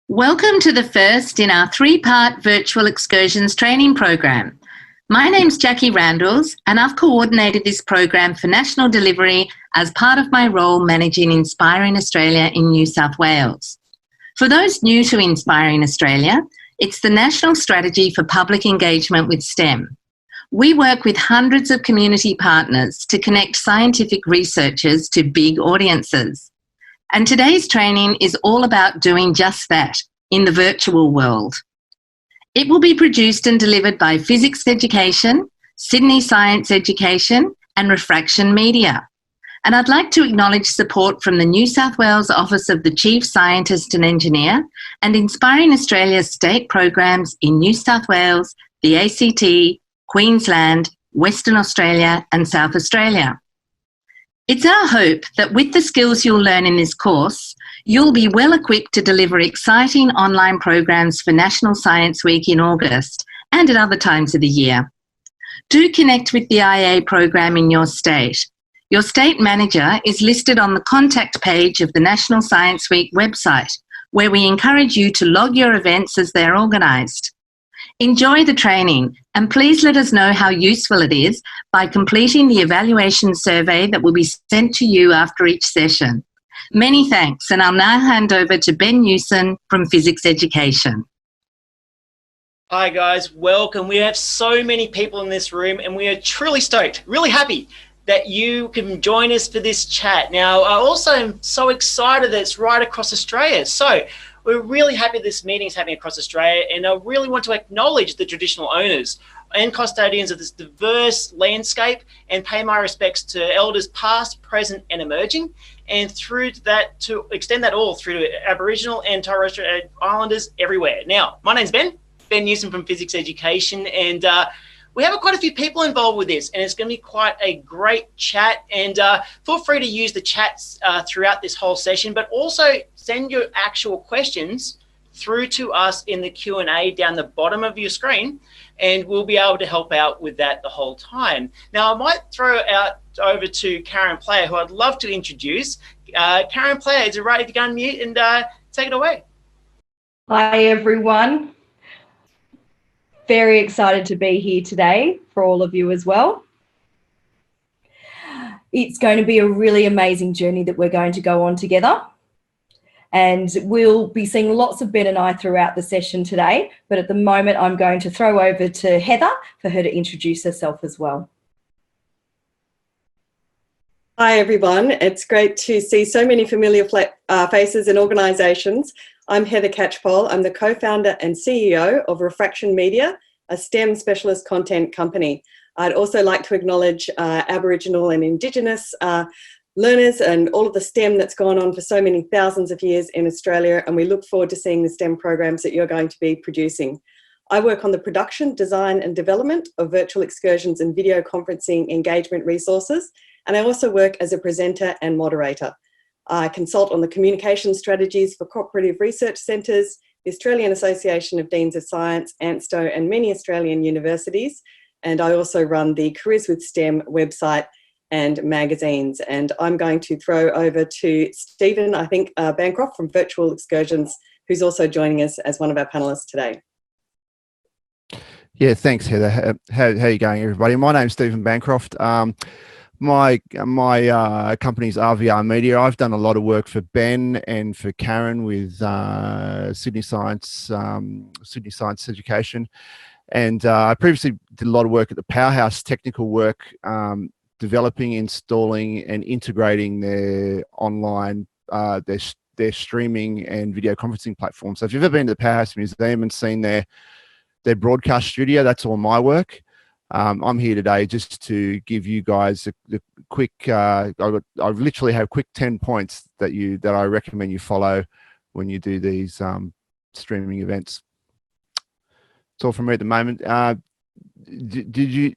Welcome to the first in our three-part Virtual Excursions training program. My name's Jackie Randalls and I've coordinated this program for national delivery as part of my role managing Inspiring Australia in New South Wales. For those new to Inspiring Australia, it's the national strategy for public engagement with STEM. We work with hundreds of community partners to connect scientific researchers to big audiences. And today's training is all about doing just that in the virtual world. It will be produced and delivered by Fizzics Education, Sydney Science Education and Refraction Media. And I'd like to acknowledge support from the New South Wales Office of the Chief Scientist and Engineer and Inspiring Australia's state programs in New South Wales, the ACT, Queensland, Western Australia and South Australia. It's our hope that with the skills you'll learn in this course, you'll be well equipped to deliver exciting online programs for National Science Week in August and at other times of the year. Do connect with the IA program in your state. Your state manager is listed on the contact page of the National Science Week website, where we encourage you to log your events as they're organised. Enjoy the training and please let us know how useful it is by completing the evaluation survey that will be sent to you after each session. Many thanks, and I'll now hand over to Ben Newson from Fizzics Education. Hi guys, welcome. We have so many people in this room and we are truly stoked, really happy that you can join us for this chat. Now, I also am so excited that it's right across Australia. So we're really happy this meeting is happening across Australia, and I really want to acknowledge the traditional owners and custodians of this diverse landscape and pay my respects to elders past, present and emerging, and through that to extend that all through to Aboriginal and Torres Strait Islanders everywhere. Now, my name's Ben Newsom from Fizzics Education, and we have quite a few people involved with this, and it's going to be quite a great chat. And feel free to use the chats throughout this whole session, but also send your actual questions through to us in the Q&A down the bottom of your screen, and we'll be able to help out with that the whole time. Now, I might throw out over to Karen Player, who I'd love to introduce. Karen Player, is it right if you go on mute and take it away? Hi, everyone. Very excited to be here today for all of you as well. It's going to be a really amazing journey that we're going to go on together. And we'll be seeing lots of Ben and I throughout the session today. But at the moment, I'm going to throw over to Heather for her to introduce herself as well. Hi, everyone. It's great to see so many familiar faces and organisations. I'm Heather Catchpole. I'm the co-founder and CEO of Refraction Media, a STEM specialist content company. I'd also like to acknowledge Aboriginal and Indigenous learners and all of the STEM that's gone on for so many thousands of years in Australia, and we look forward to seeing the STEM programs that you're going to be producing. I work on the production, design and development of virtual excursions and video conferencing engagement resources, and I also work as a presenter and moderator. I consult on the communication strategies for cooperative research centres, the Australian Association of Deans of Science, ANSTO, and many Australian universities. And I also run the Careers with STEM website and magazines. And I'm going to throw over to Stephen, I think, Bancroft from Virtual Excursions, who's also joining us as one of our panellists today. Yeah, thanks, Heather. How are you going, everybody? My name's Stephen Bancroft. My company's RVR Media. I've done a lot of work for Ben and for Karen with Sydney Science Education, and I previously did a lot of work at the Powerhouse, technical work, developing, installing, and integrating their online their streaming and video conferencing platform. So if you've ever been to the Powerhouse Museum and seen their broadcast studio, that's all my work. I'm here today just to give you guys the quick, I literally have quick 10 points that I recommend you follow when you do these streaming events. That's all from me at the moment. Did you,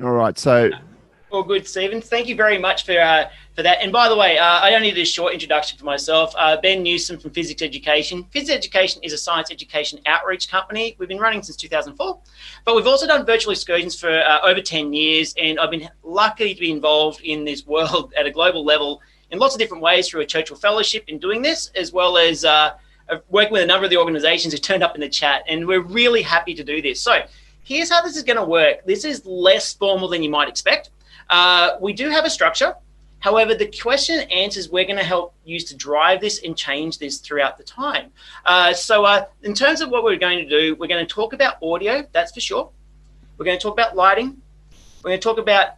all right, so. All good, Stephen. Thank you very much for that. And by the way, I only did a short introduction for myself. Ben Newsom from Fizzics Education. Fizzics Education is a science education outreach company. We've been running since 2004, but we've also done virtual excursions for over 10 years. And I've been lucky to be involved in this world at a global level in lots of different ways through a Churchill Fellowship in doing this, as well as working with a number of the organizations who turned up in the chat, and we're really happy to do this. So here's how this is going to work. This is less formal than you might expect. We do have a structure. However, the question and answers we're going to help use to drive this and change this throughout the time. In terms of what we're going to do, we're going to talk about audio, that's for sure. We're going to talk about lighting. We're going to talk about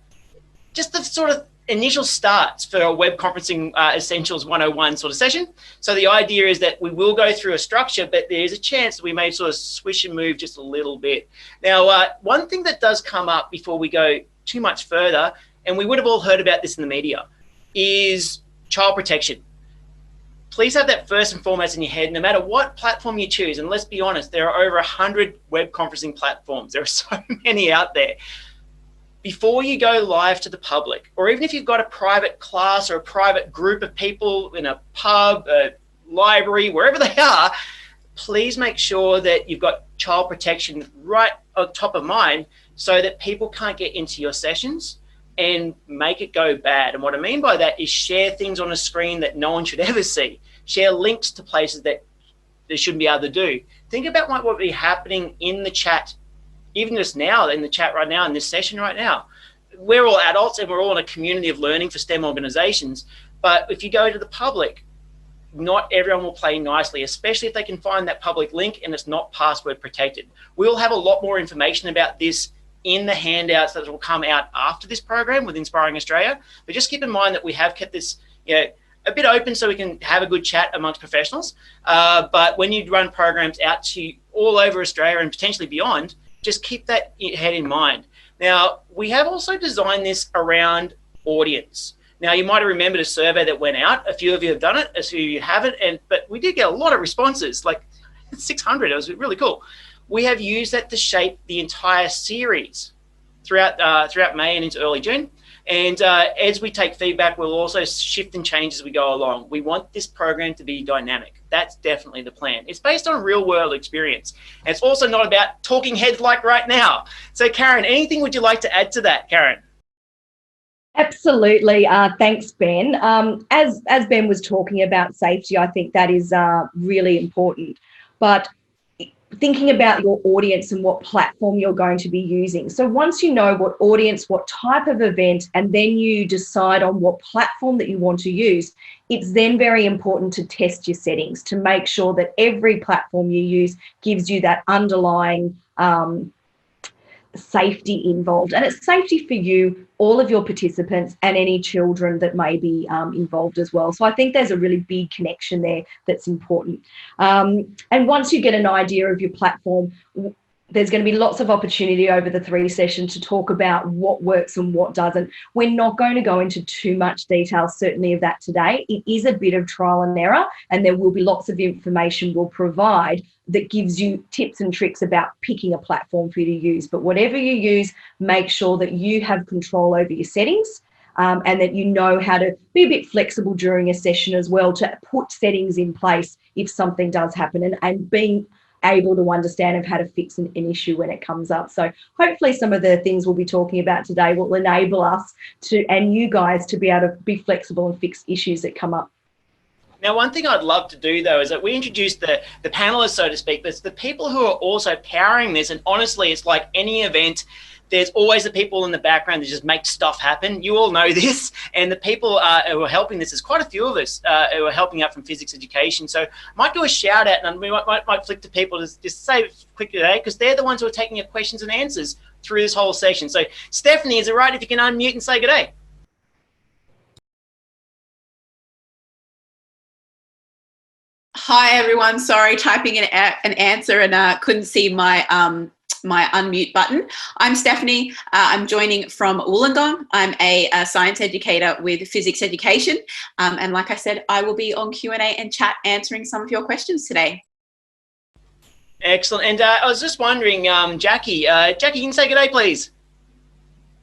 just the sort of initial starts for a web conferencing essentials 101 sort of session. So the idea is that we will go through a structure, but there's a chance that we may sort of swish and move just a little bit. Now, one thing that does come up before we go too much further, and we would have all heard about this in the media, is child protection. Please have that first and foremost in your head, no matter what platform you choose. And let's be honest, there are over 100 web conferencing platforms. There are so many out there. Before you go live to the public, or even if you've got a private class or a private group of people in a pub, a library, wherever they are, please make sure that you've got child protection right on top of mind so that people can't get into your sessions and make it go bad. And what I mean by that is share things on a screen that no one should ever see. Share links to places that they shouldn't be able to do. Think about what would be happening in the chat, even just now, in the chat right now, in this session right now. We're all adults and we're all in a community of learning for STEM organizations. But if you go to the public, not everyone will play nicely, especially if they can find that public link and it's not password protected. We'll have a lot more information about this in the handouts that will come out after this program with Inspiring Australia. But just keep in mind that we have kept this a bit open so we can have a good chat amongst professionals. But when you run programs out to all over Australia and potentially beyond, just keep that head in mind. Now, we have also designed this around audience. Now, you might have remembered a survey that went out. A few of you have done it, a few of you haven't, but we did get a lot of responses, like 600. It was really cool. We have used that to shape the entire series throughout May and into early June. And as we take feedback, we'll also shift and change as we go along. We want this program to be dynamic. That's definitely the plan. It's based on real world experience. And it's also not about talking heads like right now. So Karen, anything would you like to add to that, Karen? Absolutely. Thanks, Ben. As Ben was talking about safety, I think that is really important. But thinking about your audience and what platform you're going to be using. So once you know what audience, what type of event, and then you decide on what platform that you want to use, it's then very important to test your settings to make sure that every platform you use gives you that underlying safety involved. And it's safety for you, all of your participants, and any children that may be involved as well. So I think there's a really big connection there that's important. And once you get an idea of your platform, there's going to be lots of opportunity over the 3 sessions to talk about what works and what doesn't. We're not going to go into too much detail, certainly, of that today. It is a bit of trial and error, and there will be lots of information we'll provide that gives you tips and tricks about picking a platform for you to use. But whatever you use, make sure that you have control over your settings and that you know how to be a bit flexible during a session as well to put settings in place if something does happen, and being able to understand of how to fix an issue when it comes up. So hopefully some of the things we'll be talking about today will enable us to, and you guys, to be able to be flexible and fix issues that come up. Now, one thing I'd love to do, though, is that we introduced the panelists, so to speak, but it's the people who are also powering this. And honestly, it's like any event, there's always the people in the background that just make stuff happen. You all know this. And the people who are helping this, there's quite a few of us who are helping out from Fizzics Education. So I might do a shout out, and we might flick to people to just say it quickly today, because they're the ones who are taking your questions and answers through this whole session. So Stephanie, is it right if you can unmute and say good day? Hi everyone, sorry, typing an answer and couldn't see my my unmute button. I'm Stephanie, I'm joining from Wollongong. I'm a science educator with Fizzics Education, and like I said, I will be on Q&A and chat answering some of your questions today. Excellent. And I was just wondering, Jackie, Jackie, you can say good day, please.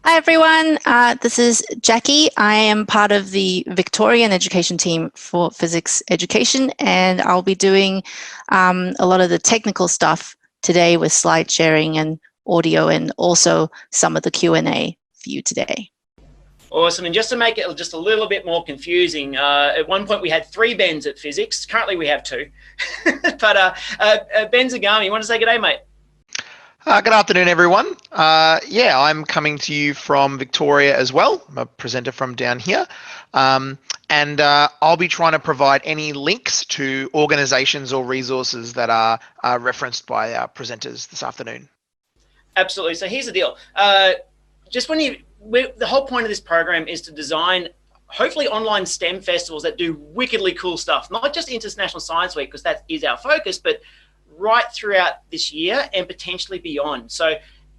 Hi everyone, this is Jackie. I am part of the Victorian education team for Fizzics Education, and I'll be doing a lot of the technical stuff today with slide sharing and audio, and also some of the Q&A for you today. Awesome. And just to make it just a little bit more confusing, at one point we had 3 Bens at Fizzics. Currently we have 2. But Ben Zagami, you want to say good day, mate? Good afternoon, everyone. Yeah, I'm coming to you from Victoria as well. I'm a presenter from down here. And I'll be trying to provide any links to organisations or resources that are referenced by our presenters this afternoon. Absolutely. So here's the deal. Just when the whole point of this program is to design hopefully online STEM festivals that do wickedly cool stuff, not just International Science Week, because that is our focus, but right throughout this year and potentially beyond. So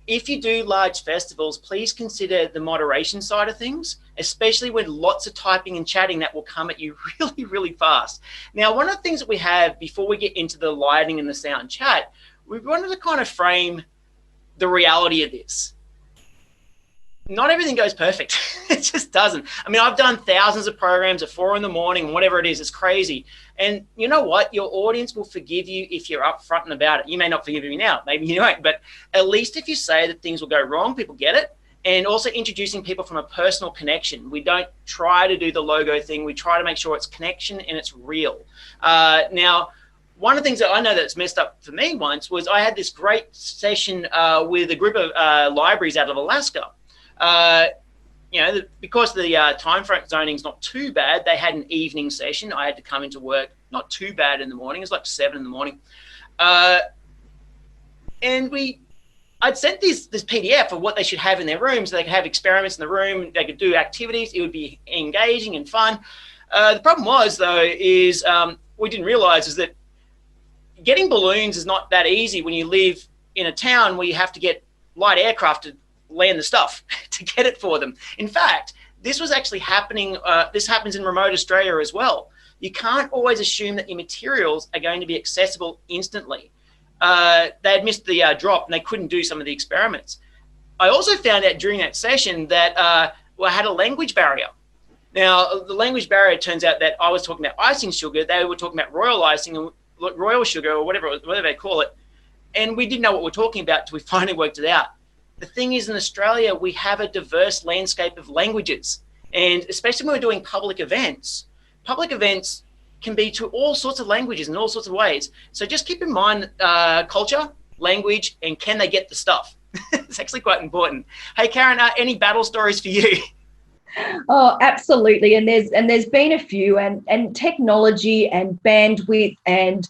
if you do large festivals, please consider the moderation side of things, especially when lots of typing and chatting that will come at you really, really fast. Now, one of the things that we have before we get into the lighting and the sound chat, we wanted to kind of frame the reality of this. Not everything goes perfect. It just doesn't. I mean, I've done thousands of programs at 4 in the morning, whatever it is, it's crazy. And you know what? Your audience will forgive you if you're upfront and about it. You may not forgive me now, maybe you won't, but at least if you say that things will go wrong, people get it. And also introducing people from a personal connection. We don't try to do the logo thing. We try to make sure it's connection and it's real. Now, one of the things that I know that's messed up for me once was I had this great session with a group of libraries out of Alaska. You know, because the time frame zoning is not too bad, they had an evening session. I had to come into work not too bad in the morning. It was like 7 in the morning. And I'd sent this PDF of what they should have in their rooms. So they could have experiments in the room. They could do activities. It would be engaging and fun. The problem was, though, is we didn't realize is that getting balloons is not that easy when you live in a town where you have to get light aircraft to land the stuff to get it for them. In fact, this was actually happening. This happens in remote Australia as well. You can't always assume that your materials are going to be accessible instantly. They had missed the drop and they couldn't do some of the experiments. I also found out during that session that I had a language barrier. Now, the language barrier turns out that I was talking about icing sugar. They were talking about royal icing and royal sugar or whatever they call it. And we didn't know what we were talking about until we finally worked it out. The thing is, in Australia, we have a diverse landscape of languages. And especially when we're doing public events can be to all sorts of languages in all sorts of ways. So just keep in mind culture, language, and can they get the stuff? It's actually quite important. Hey, Karen, any battle stories for you? Oh, absolutely. And there's been a few, and technology and bandwidth and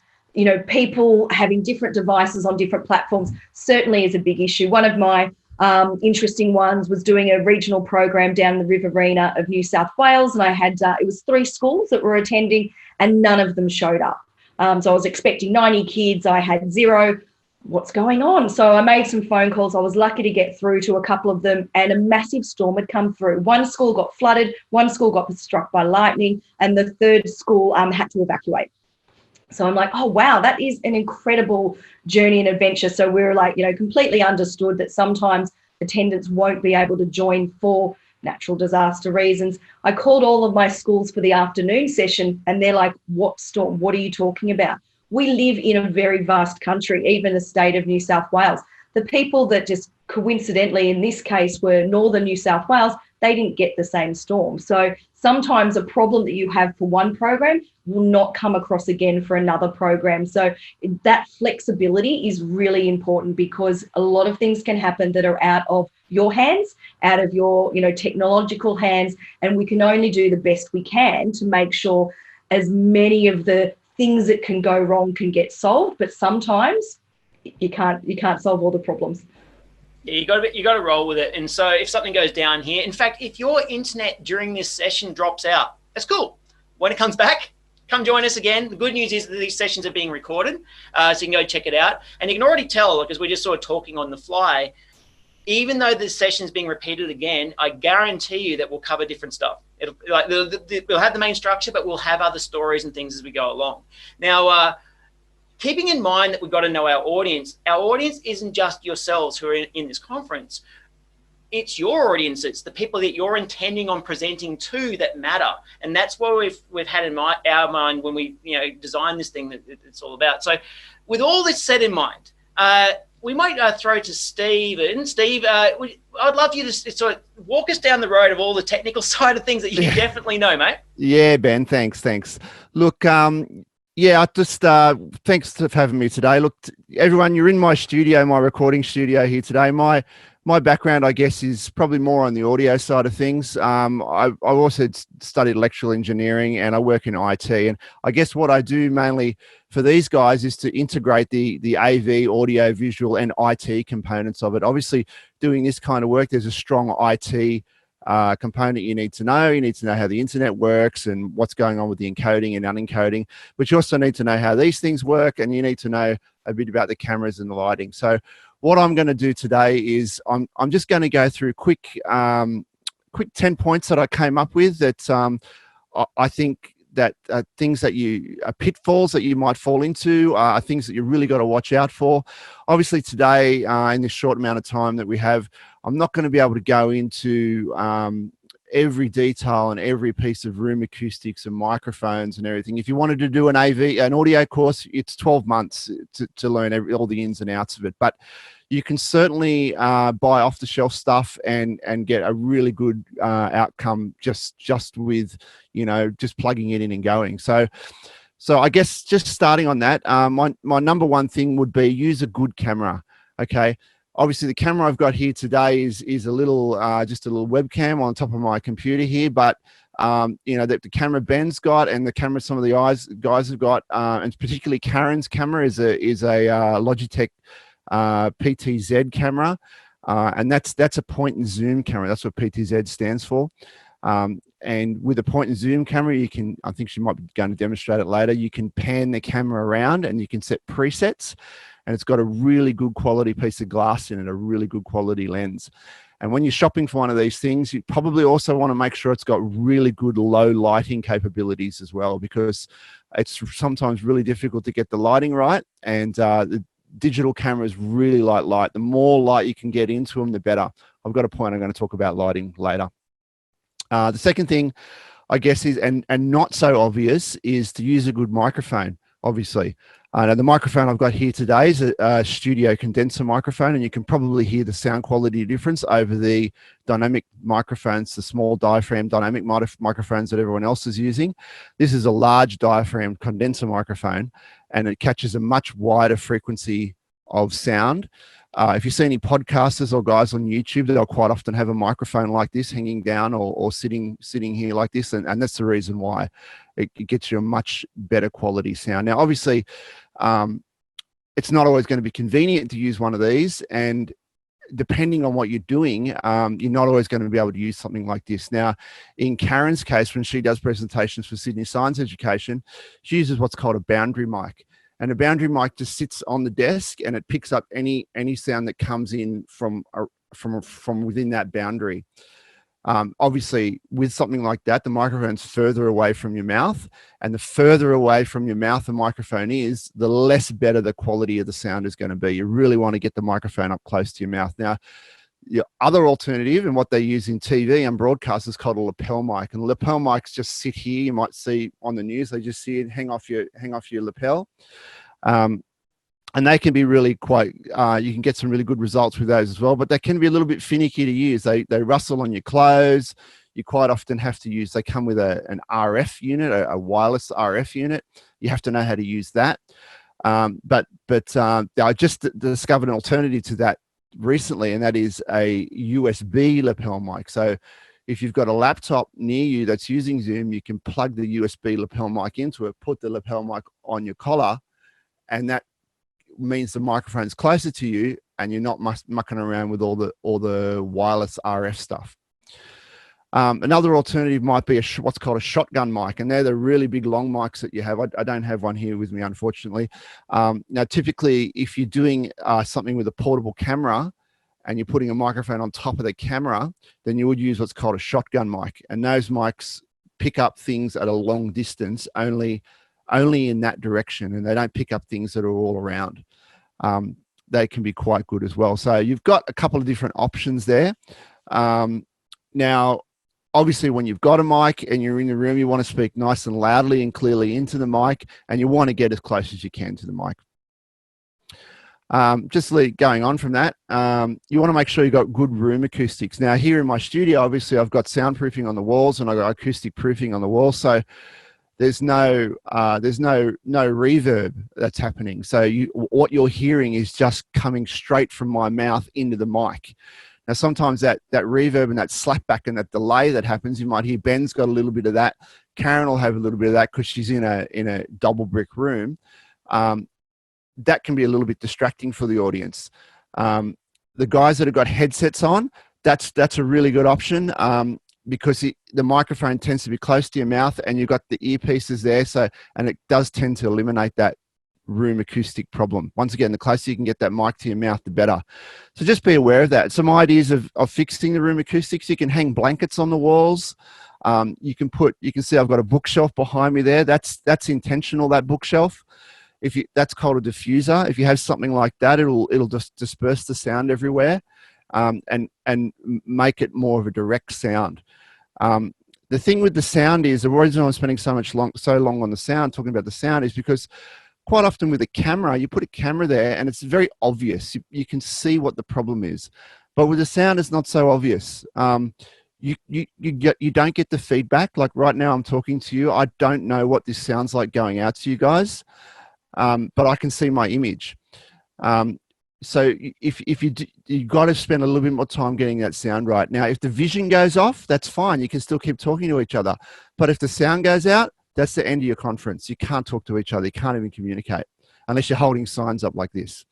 people having different devices on different platforms certainly is a big issue. One of my interesting ones was doing a regional program down the Riverina of New South Wales, and I had it was 3 schools that were attending, and none of them showed up. So I was expecting 90 kids. I had 0. What's going on? So I made some phone calls. I was lucky to get through to a couple of them, and a massive storm had come through. One school got flooded, one school got struck by lightning, and the 3rd school had to evacuate. So I'm like, oh, wow, that is an incredible journey and adventure. So we were like, completely understood that sometimes attendants won't be able to join for natural disaster reasons. I called all of my schools for the afternoon session, and they're like, what storm? What are you talking about? We live in a very vast country, even the state of New South Wales. The people that just coincidentally in this case were northern New South Wales, they didn't get the same storm. So sometimes a problem that you have for one program will not come across again for another program. So that flexibility is really important, because a lot of things can happen that are out of your hands, out of your technological hands, and we can only do the best we can to make sure as many of the things that can go wrong can get solved. But sometimes you can't solve all the problems. Yeah, you got to roll with it. And so if something goes down here, in fact, if your internet during this session drops out, that's cool. When it comes back, come join us again. The good news is that these sessions are being recorded, so you can go check it out. And you can already tell, because we're just sort of talking on the fly, even though this session is being repeated again, I guarantee you that we'll cover different stuff. We'll have the main structure, but we'll have other stories and things as we go along. Now, keeping in mind that we've got to know our audience isn't just yourselves who are in this conference. It's your audiences, the people that you're intending on presenting to, that matter. And that's what we've had in our mind when we design this thing that it's all about. So with all this set in mind, we might throw to Stephen. Steve, I'd love you to sort of walk us down the road of all the technical side of things that you definitely know, mate. Yeah, Ben, thanks. Look, yeah, I just thanks for having me today. Look, everyone, you're in my studio, my recording studio here today. My background, I guess, is probably more on the audio side of things. I also studied electrical engineering and I work in IT. And I guess what I do mainly for these guys is to integrate the AV, audio, visual, and IT components of it. Obviously, doing this kind of work, there's a strong IT component you need to know. You need to know how the internet works and what's going on with the encoding and unencoding. But you also need to know how these things work, and you need to know a bit about the cameras and the lighting. So what I'm going to do today is I'm just going to go through quick 10 points that I came up with that I think that things that pitfalls that you might fall into, are things that you really got to watch out for. Obviously today, in this short amount of time that we have, I'm not going to be able to go into every detail and every piece of room acoustics and microphones and everything. If you wanted to do an audio course, it's 12 months to learn all the ins and outs of it. But you can certainly buy off-the-shelf stuff and get a really good outcome just with, just plugging it in and going. So I guess just starting on that, my number one thing would be use a good camera. Okay. Obviously, the camera I've got here today is a little, just a little webcam on top of my computer here. But the camera Ben's got and the camera some of the guys have got, and particularly Karen's camera is a Logitech Ptz Camera, and that's a point and zoom camera. That's what Ptz stands for. And with a point and zoom camera, you can, I think she might be going to demonstrate it later, you can pan the camera around and you can set presets, and it's got a really good quality piece of glass in it, a really good quality lens. And when you're shopping for one of these things, you probably also want to make sure it's got really good low lighting capabilities as well, because it's sometimes really difficult to get the lighting right. And the digital cameras really like light. The more light you can get into them, the better. I've got a point I'm going to talk about lighting later. The second thing, I guess, is, and not so obvious, is to use a good microphone, obviously. Now the microphone I've got here today is a studio condenser microphone, and you can probably hear the sound quality difference over the dynamic microphones, the small diaphragm dynamic microphones that everyone else is using. This is a large diaphragm condenser microphone, and it catches a much wider frequency of sound. If you see any podcasters or guys on YouTube, they'll quite often have a microphone like this hanging down or sitting here like this, and that's the reason why it gets you a much better quality sound. Now, obviously, it's not always going to be convenient to use one of these, and depending on what you're doing, you're not always going to be able to use something like this. Now, in Karen's case, when she does presentations for Sydney Science Education, she uses what's called a boundary mic. And a boundary mic just sits on the desk and it picks up any sound that comes in from within that boundary. Obviously, with something like that, the microphone's further away from your mouth, and the further away from your mouth the microphone is, the less better the quality of the sound is going to be. You really want to get the microphone up close to your mouth. Now, your other alternative, and what they use in TV and broadcast, is called a lapel mic. And lapel mics just sit here. You might see on the news, they just see it hang off your lapel. And they can be really quite, you can get some really good results with those as well, but they can be a little bit finicky to use. They rustle on your clothes. You quite often have to use, they come with an RF unit, a wireless RF unit. You have to know how to use that. But I just discovered an alternative to that recently, and that is a USB lapel mic. So if you've got a laptop near you that's using Zoom, you can plug the USB lapel mic into it, put the lapel mic on your collar, and that means the microphone's closer to you and you're not mucking around with all the wireless RF stuff. Another alternative might be what's called a shotgun mic, and they're the really big long mics that you have. I don't have one here with me, unfortunately. Now, typically, if you're doing something with a portable camera and you're putting a microphone on top of the camera, then you would use what's called a shotgun mic, and those mics pick up things at a long distance only in that direction, and they don't pick up things that are all around. They can be quite good as well. So you've got a couple of different options there. Now, obviously, when you've got a mic and you're in the room, you want to speak nice and loudly and clearly into the mic, and you want to get as close as you can to the mic. Going on from that, you want to make sure you've got good room acoustics. Now here in my studio, obviously I've got soundproofing on the walls and I've got acoustic proofing on the walls. So there's no reverb that's happening. So what you're hearing is just coming straight from my mouth into the mic. Now sometimes that reverb and that slapback and that delay that happens, you might hear Ben's got a little bit of that. Karen will have a little bit of that because she's in a double brick room. That can be a little bit distracting for the audience. The guys that have got headsets on, that's a really good option because the microphone tends to be close to your mouth and you've got the earpieces there. And it does tend to eliminate that room acoustic problem. Once again, the closer you can get that mic to your mouth, the better. So just be aware of that. Some ideas of fixing the room acoustics. You can hang blankets on the walls. You can see I've got a bookshelf behind me there. That's intentional, that bookshelf. That's called a diffuser. If you have something like that, it'll just disperse the sound everywhere and make it more of a direct sound. The thing with the sound is, the reason I'm spending so long on the sound, talking about the sound, is because quite often with a camera, you put a camera there and it's very obvious. You can see what the problem is. But with the sound, it's not so obvious. You don't get the feedback. Like right now I'm talking to you, I don't know what this sounds like going out to you guys. But I can see my image. So if you've got to spend a little bit more time getting that sound right. Now, if the vision goes off, that's fine. You can still keep talking to each other. But if the sound goes out, that's the end of your conference. You can't talk to each other. You can't even communicate unless you're holding signs up like this.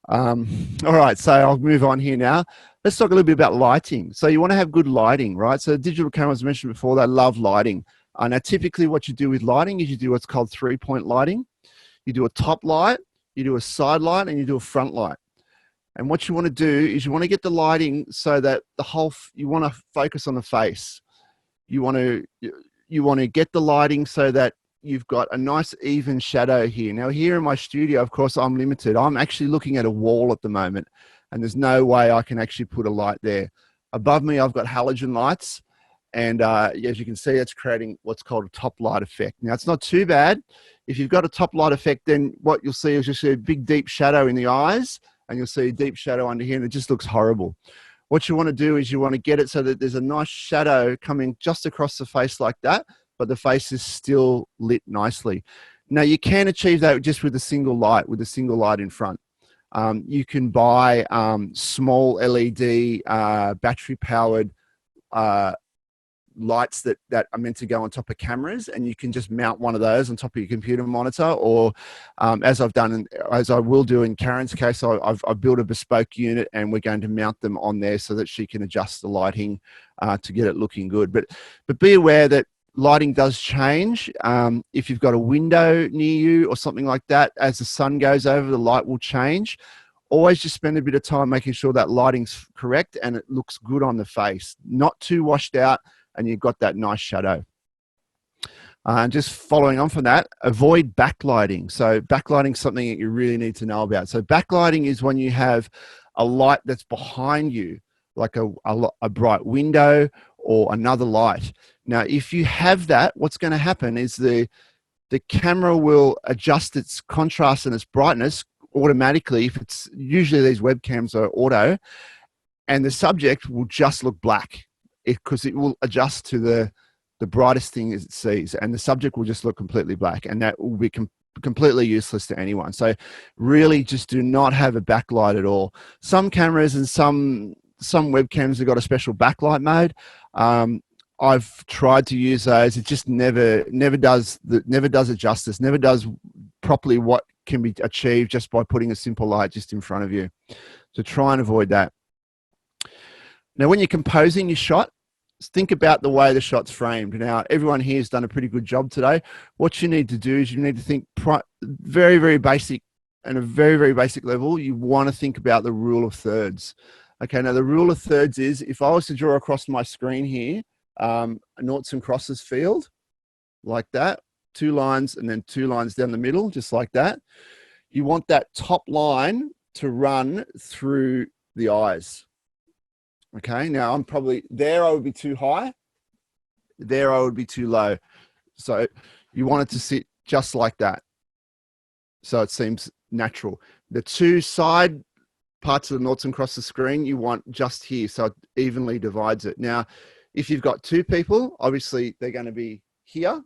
All right, so I'll move on here now. Let's talk a little bit about lighting. So you want to have good lighting, right? So digital cameras mentioned before, they love lighting. Now, typically what you do with lighting is you do what's called 3-point lighting. You do a top light, you do a side light, and you do a front light. And what you want to do is you want to get the lighting so that you want to focus on the face. You want to get the lighting so that you've got a nice even shadow here. Now here in my studio, of course, I'm limited. I'm actually looking at a wall at the moment, and there's no way I can actually put a light there. Above me, I've got halogen lights. And as you can see, it's creating what's called a top light effect. Now, it's not too bad. If you've got a top light effect, then what you'll see is you'll see a big, deep shadow in the eyes, and you'll see a deep shadow under here, and it just looks horrible. What you want to do is you want to get it so that there's a nice shadow coming just across the face like that, but the face is still lit nicely. Now, you can achieve that just with a single light in front. You can buy small LED battery-powered lights that are meant to go on top of cameras, and you can just mount one of those on top of your computer monitor, or as I've done and as I will do in Karen's case, I've built a bespoke unit and we're going to mount them on there so that she can adjust the lighting to get it looking good. But be aware that lighting does change. If you've got a window near you or something like that, as the sun goes over, the light will change. Always just spend a bit of time making sure that lighting's correct and it looks good on the face, not too washed out, and you've got that nice shadow. And just following on from that, avoid backlighting. So backlighting is something that you really need to know about. So backlighting is when you have a light that's behind you, like a bright window or another light. Now, if you have that, what's going to happen is the camera will adjust its contrast and its brightness automatically. If it's usually these webcams are auto, and the subject will just look black. Because it will adjust to the brightest thing as it sees, and the subject will just look completely black, and that will be completely useless to anyone. So really just do not have a backlight at all. Some cameras and some webcams have got a special backlight mode. I've tried to use those. It just never does it justice, never does properly what can be achieved just by putting a simple light just in front of you. So try and avoid that. Now, when you're composing your shot, think about the way the shot's framed. Now, everyone here has done a pretty good job today. What you need to do is you need to think very, very basic, and a very, very basic level. You want to think about the rule of thirds. Okay, now the rule of thirds is, if I was to draw across my screen here, a noughts and crosses field, like that, 2 lines and then 2 lines down the middle, just like that. You want that top line to run through the eyes. Okay, now I'm probably there, I would be too high. There, I would be too low. So you want it to sit just like that. So it seems natural. The two side parts of the noughts and cross the screen, you want just here, so it evenly divides it. Now, if you've got two people, obviously they're going to be here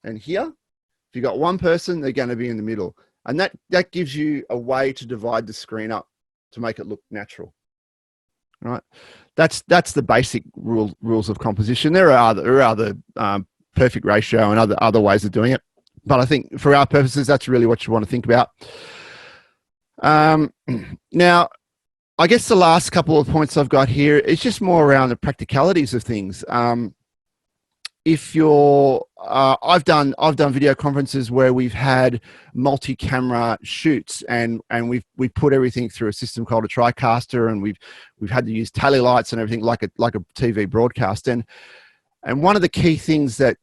and here. If you've got one person, they're going to be in the middle. And that gives you a way to divide the screen up to make it look natural. Right? That's the basic rules of composition. There are other perfect ratio and other ways of doing it. But I think for our purposes, that's really what you want to think about. Now, I guess the last couple of points I've got here is just more around the practicalities of things. If you're, I've done video conferences where we've had multi-camera shoots, and we put everything through a system called a TriCaster, and we've had to use tally lights and everything like a TV broadcast. And one of the key things that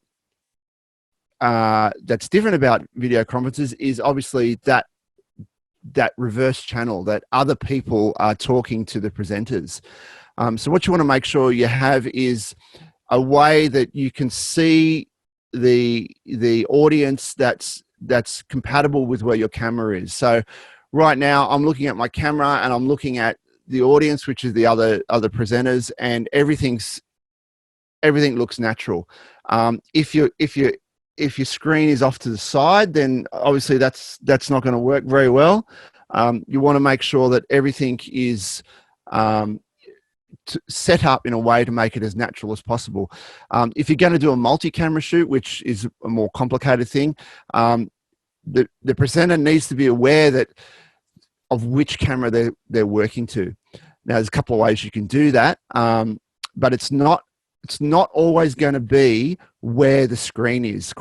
that's different about video conferences is obviously that reverse channel, that other people are talking to the presenters. So what you want to make sure you have is a way that you can see the audience that's compatible with where your camera is. So right now I'm looking at my camera and I'm looking at the audience, which is the other presenters, and everything looks natural. If your screen is off to the side, then obviously that's not going to work very well. You want to make sure that everything is set up in a way to make it as natural as possible. If you're going to do a multi-camera shoot, which is a more complicated thing, the presenter needs to be aware of which camera they're working to. Now, there's a couple of ways you can do that, but it's not always going to be where the screen is.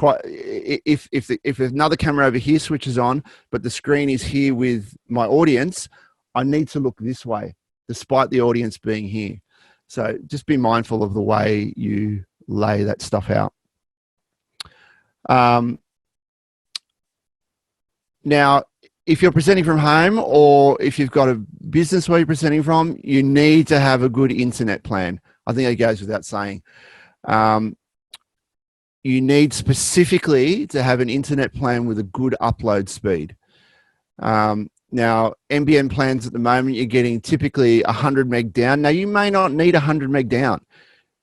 If another camera over here switches on, but the screen is here with my audience, I need to look this way, despite the audience being here. So just be mindful of the way you lay that stuff out. Now, if you're presenting from home, or if you've got a business where you're presenting from, you need to have a good internet plan. I think it goes without saying. You need specifically to have an internet plan with a good upload speed. Now, NBN plans at the moment, you're getting typically 100 meg down. Now, you may not need 100 meg down.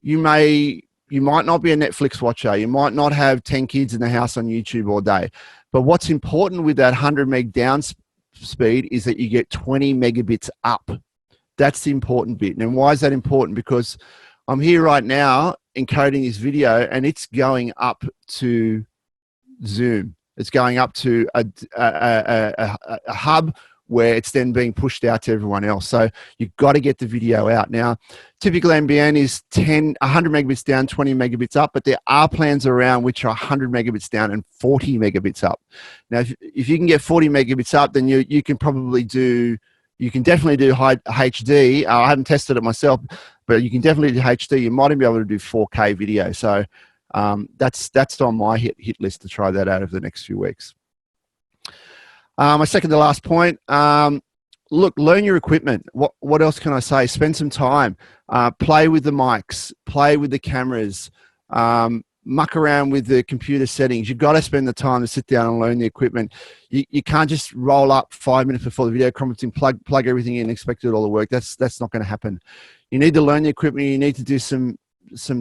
You might not be a Netflix watcher. You might not have 10 kids in the house on YouTube all day. But what's important with that 100 meg down speed is that you get 20 megabits up. That's the important bit. And why is that important? Because I'm here right now encoding this video, and it's going up to Zoom. It's going up to a hub where it's then being pushed out to everyone else. So you've got to get the video out. Now, typical NBN is 100 megabits down, 20 megabits up, but there are plans around which are 100 megabits down and 40 megabits up. Now, if you can get 40 megabits up, then you can probably do, you can definitely do high HD. I haven't tested it myself, but you can definitely do HD. You might even be able to do 4K video. So that's on my hit list to try that out over the next few weeks. My second to last point, look, learn your equipment. What else can I say? Spend some time. Play with the mics. Play with the cameras. Muck around with the computer settings. You've got to spend the time to sit down and learn the equipment. You can't just roll up 5 minutes before the video conferencing, plug everything in and expect it all to work. That's not going to happen. You need to learn the equipment. You need to do some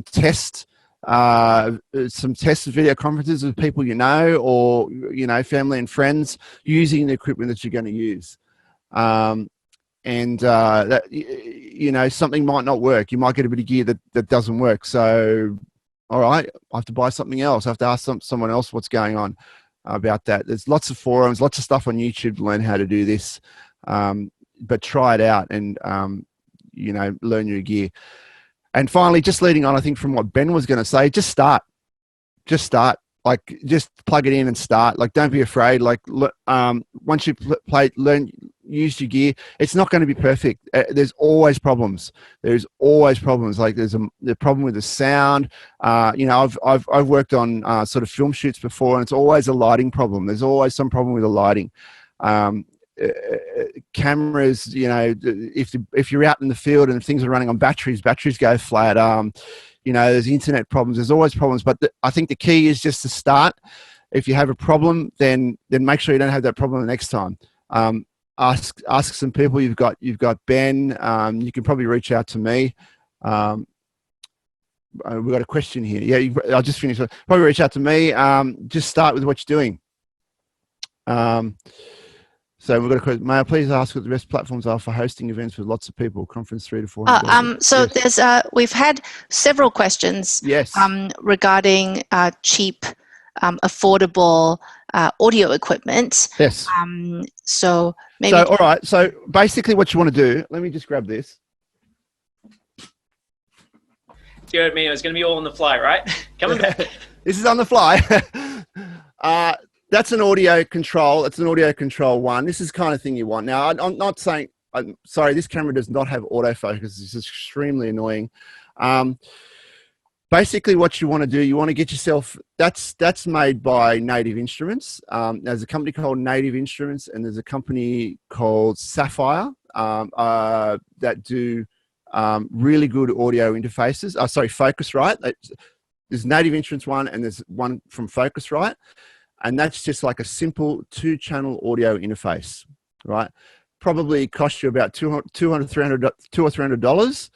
tests. Some test video conferences with people you know, or family and friends, using the equipment that you're going to use. That something might not work. You might get a bit of gear that doesn't work. So, all right, I have to buy something else. I have to ask someone else what's going on about that. There's lots of forums, lots of stuff on YouTube to learn how to do this. But try it out and learn your gear. And finally, just leading on, I think, from what Ben was going to say, just start. Like, just plug it in and start. Like, don't be afraid. Like, once you use your gear, it's not going to be perfect. There's always problems. Like, there's the problem with the sound. I've worked on sort of film shoots before, and it's always a lighting problem. There's always some problem with the lighting. Cameras, if you're out in the field and things are running on batteries go flat. There's internet problems. There's always problems, but I think the key is just to start. If you have a problem, then make sure you don't have that problem the next time. Ask some people. You've got Ben. You can probably reach out to me. We've got a question here. Yeah, I'll just finish. Probably reach out to me. Just start with what you're doing. So we've got a question. May I please ask what the best platforms are for hosting events with lots of people? Conference 300 to 400. So yes. there's we've had several questions. Yes. Regarding cheap, affordable audio equipment. Yes. So maybe. So all right. So basically, what you want to do? Let me just grab this. You heard me. It was going to be all on the fly, right? Coming back. This is on the fly. That's an audio control. It's an audio control one. This is the kind of thing you want. Now, I'm not saying, I'm sorry, this camera does not have autofocus. It's extremely annoying. Basically, what you want to do, you want to get yourself, that's made by Native Instruments. There's a company called Native Instruments, and there's a company called Sapphire that do really good audio interfaces. Sorry, Focusrite. There's Native Instruments one, and there's one from Focusrite. And that's just like a simple 2-channel audio interface, right? Probably cost you about $200-$300.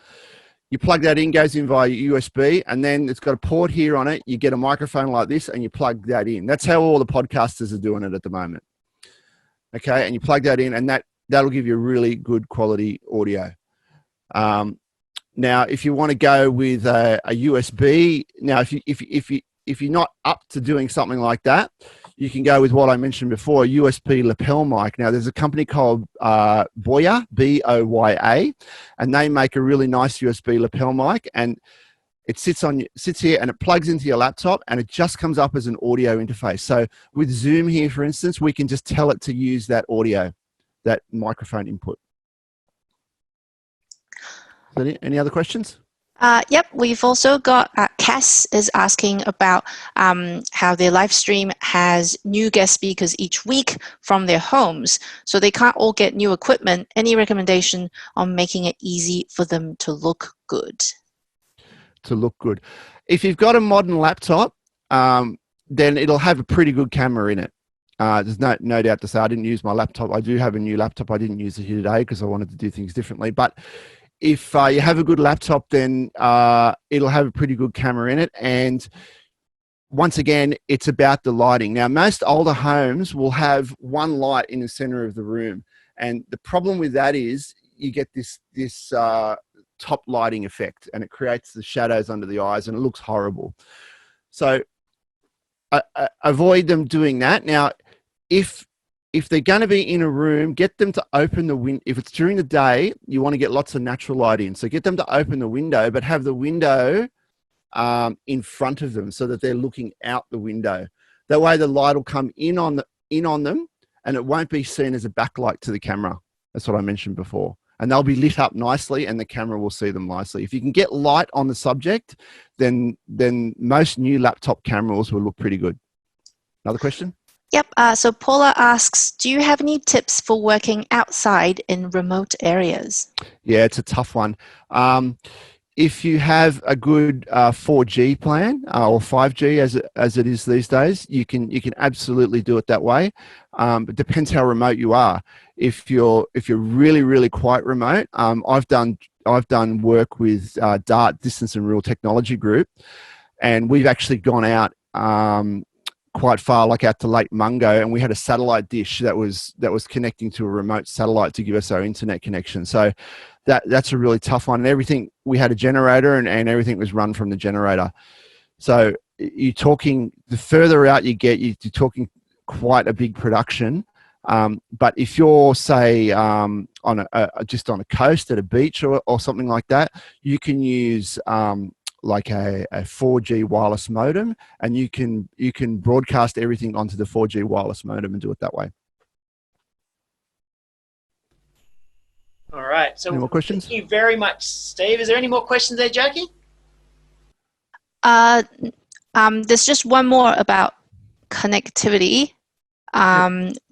You plug that in, goes in via USB, and then it's got a port here on it. You get a microphone like this, and you plug that in. That's how all the podcasters are doing it at the moment. Okay, and you plug that in, and that'll give you really good quality audio. Now, if you want to go with a USB, now if you're not up to doing something like that, you can go with what I mentioned before, a USB lapel mic. Now, there's a company called Boya, B-O-Y-A, and they make a really nice USB lapel mic, and it sits here and it plugs into your laptop, and it just comes up as an audio interface. So with Zoom here, for instance, we can just tell it to use that audio, that microphone input. Any other questions? Yep, we've also got Cass is asking about how their live stream has new guest speakers each week from their homes. So they can't all get new equipment. Any recommendation on making it easy for them to look good? To look good. If you've got a modern laptop, then it'll have a pretty good camera in it. There's no doubt to say I didn't use my laptop. I do have a new laptop. I didn't use it here today because I wanted to do things differently. But if you have a good laptop, then it'll have a pretty good camera in it. And once again, it's about the lighting. Now, most older homes will have one light in the center of the room. And the problem with that is you get this top lighting effect, and it creates the shadows under the eyes, and it looks horrible. So avoid them doing that. Now, if they're going to be in a room, get them to open the window. If it's during the day, you want to get lots of natural light in. So get them to open the window, but have the window in front of them so that they're looking out the window. That way the light will come in on them, and it won't be seen as a backlight to the camera. That's what I mentioned before. And they'll be lit up nicely, and the camera will see them nicely. If you can get light on the subject, then most new laptop cameras will look pretty good. Another question? Yep. So Paula asks, do you have any tips for working outside in remote areas? Yeah, it's a tough one. If you have a good 4G plan or 5G as it is these days, you can absolutely do it that way. It depends how remote you are. If you're really quite remote, I've done work with DART, Distance and Rural Technology Group, and we've actually gone out quite far, like out to Lake Mungo, and we had a satellite dish that was connecting to a remote satellite to give us our internet connection. So that's a really tough one. And everything, we had a generator, and everything was run from the generator. So you're talking, the further out you get, you're talking quite a big production. But if you're, say, just on a coast at a beach or something like that, you can use like a 4G wireless modem, and you can broadcast everything onto the 4G wireless modem and do it that way. All right. So any more questions? Thank you very much, Steve. Is there any more questions there, Jackie? There's just one more about connectivity.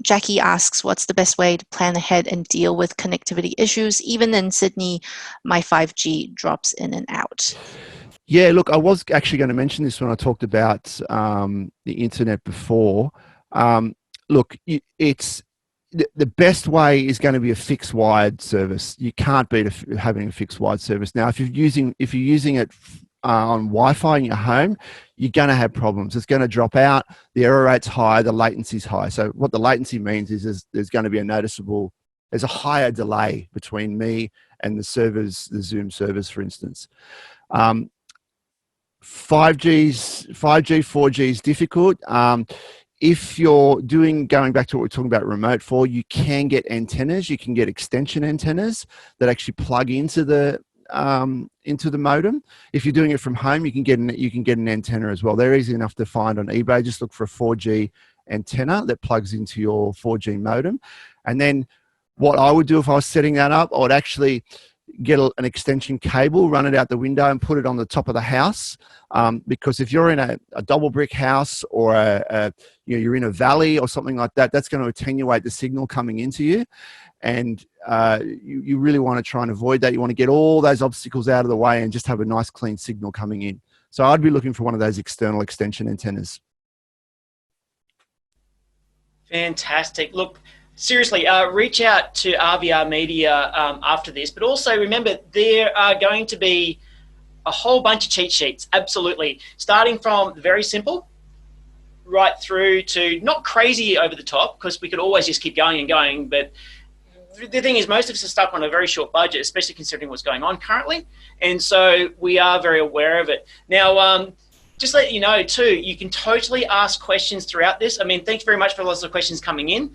Jackie asks, what's the best way to plan ahead and deal with connectivity issues? Even in Sydney, my 5G drops in and out. Yeah, look, I was actually going to mention this when I talked about the internet before. Look, the best way is going to be a fixed wired service. You can't beat having a fixed wired service. Now, if you're using it on Wi-Fi in your home, you're going to have problems. It's going to drop out. The error rate's high. The latency's high. So what the latency means is there's going to be there's a higher delay between me and the Zoom servers, for instance. 5G, 4G is difficult. If you're going back to what we're talking about remote for, you can get antennas. You can get extension antennas that actually plug into the modem. If you're doing it from home, you can get an antenna as well. They're easy enough to find on eBay. Just look for a 4G antenna that plugs into your 4G modem. And then what I would do if I was setting that up, I would actually get an extension cable, run it out the window and put it on the top of the house. Because if you're in a double brick house or you're in a valley or something like that, that's going to attenuate the signal coming into you. And you really want to try and avoid that. You want to get all those obstacles out of the way and just have a nice clean signal coming in. So I'd be looking for one of those external extension antennas. Fantastic. Look, seriously, reach out to RVR Media after this, but also remember there are going to be a whole bunch of cheat sheets, absolutely, starting from very simple right through to not crazy over the top, because we could always just keep going and going, but the thing is most of us are stuck on a very short budget, especially considering what's going on currently, and so we are very aware of it. Now, just let you know too, you can totally ask questions throughout this. I mean, thanks very much for lots of questions coming in.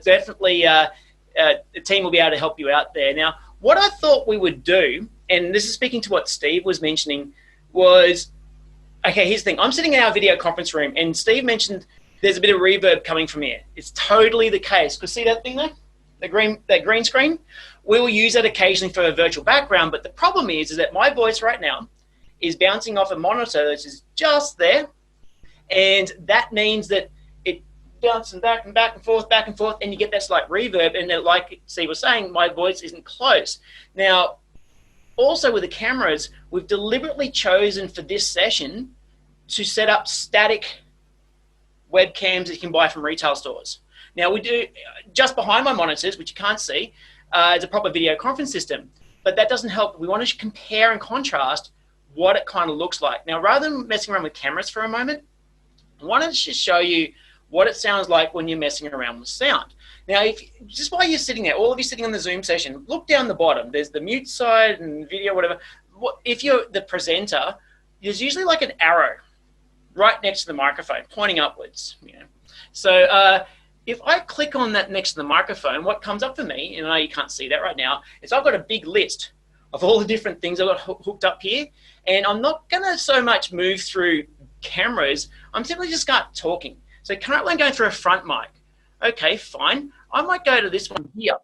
Definitely the team will be able to help you out there. Now, what I thought we would do, and this is speaking to what Steve was mentioning, was, okay, here's the thing. I'm sitting in our video conference room and Steve mentioned there's a bit of reverb coming from here. It's totally the case. Because see that thing there? That green screen? We will use that occasionally for a virtual background, but the problem is that my voice right now is bouncing off a monitor that is just there, and that means that it bounces back and forth, and you get that slight reverb, and then, like Steve was saying, my voice isn't close. Now, also with the cameras, we've deliberately chosen for this session to set up static webcams that you can buy from retail stores. Now, we do, just behind my monitors, which you can't see, is a proper video conference system, but that doesn't help. We want to compare and contrast what it kind of looks like. Now, rather than messing around with cameras for a moment, I wanted to just show you what it sounds like when you're messing around with sound. Now, just while you're sitting there, all of you sitting on the Zoom session, look down the bottom. There's the mute side and video, whatever. If you're the presenter, there's usually like an arrow right next to the microphone, pointing upwards. You know? So if I click on that next to the microphone, what comes up for me, and I know you can't see that right now, is I've got a big list of all the different things I've got hooked up here. And I'm not going to so much move through cameras. I'm simply just start talking. So currently I'm going through a front mic. Okay, fine. I might go to this one here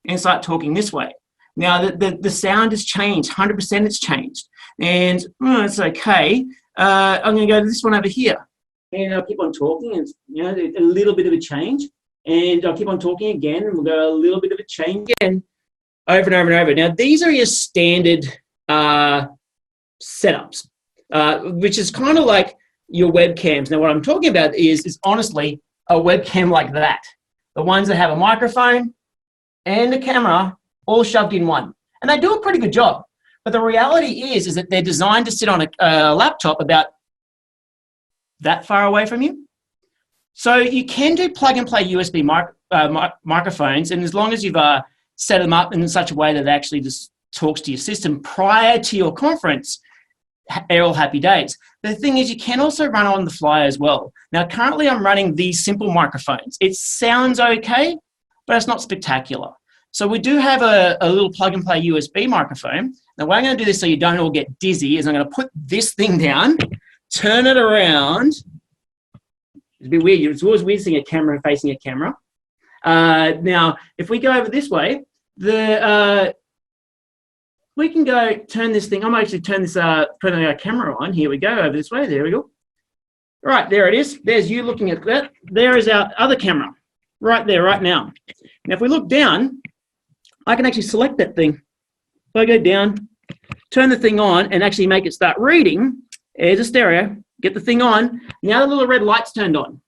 and start talking this way. Now, the sound has changed. 100% it's changed. And it's okay. I'm going to go to this one over here. And I'll keep on talking. And, you know, a little bit of a change. And I'll keep on talking again. And we'll go a little bit of a change again. Over and over and over. Now, these are your standard setups, which is kind of like your webcams. Now, what I'm talking about is honestly a webcam like that. The ones that have a microphone and a camera all shoved in one. And they do a pretty good job. But the reality is that they're designed to sit on a laptop about that far away from you. So you can do plug and play USB microphones, and as long as you've set them up in such a way that it actually just talks to your system prior to your conference, they're all happy days. The thing is, you can also run on the fly as well. Now, currently I'm running these simple microphones. It sounds okay, but it's not spectacular. So we do have a little plug and play USB microphone. Now, what I'm going to do this so you don't all get dizzy is I'm going to put this thing down, turn it around. It's a bit weird. It's always weird seeing a camera facing a camera. Now, if we go over this way, we can go turn this thing. I'm actually turn this put our camera on. Here we go, over this way. There we go. Right, there it is. There's you looking at that. There is our other camera right there, right now. Now, if we look down, I can actually select that thing. So I go down, turn the thing on, and actually make it start reading. There's a stereo. Get the thing on. Now the little red light's turned on.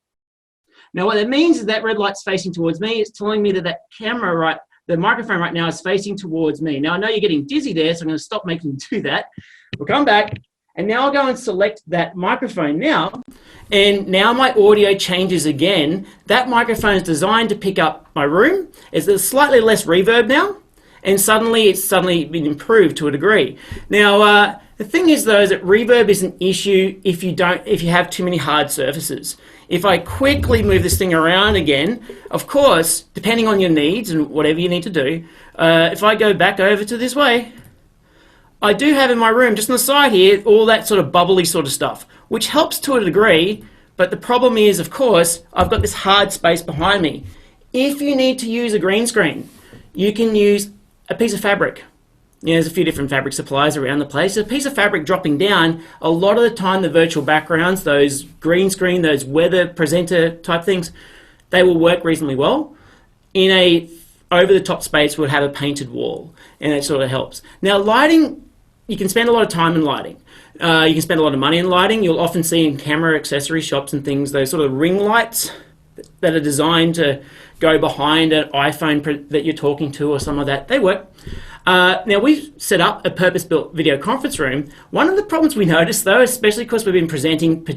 Now what that means is that red light's facing towards me. It's telling me that that camera, the microphone right now is facing towards me. Now I know you're getting dizzy there, so I'm going to stop making you do that. We'll come back, and now I'll go and select that microphone now, and now my audio changes again. That microphone is designed to pick up my room. There's slightly less reverb now, and it's suddenly been improved to a degree. Now the thing is though, is that reverb is an issue if you have too many hard surfaces. If I quickly move this thing around again, of course, depending on your needs and whatever you need to do, if I go back over to this way, I do have in my room, just on the side here, all that sort of bubbly sort of stuff, which helps to a degree, but the problem is, of course, I've got this hard space behind me. If you need to use a green screen, you can use a piece of fabric. There's a few different fabric suppliers around the place. A piece of fabric dropping down, a lot of the time the virtual backgrounds, those green screen, those weather presenter type things, they will work reasonably well. In a over-the-top space, we'll have a painted wall, and that sort of helps. Now lighting, you can spend a lot of time in lighting. You can spend a lot of money in lighting. You'll often see in camera accessory shops and things, those sort of ring lights that are designed to go behind an iPhone that you're talking to or something like that. They work. Now we've set up a purpose-built video conference room. One of the problems we noticed though, especially because we've been presenting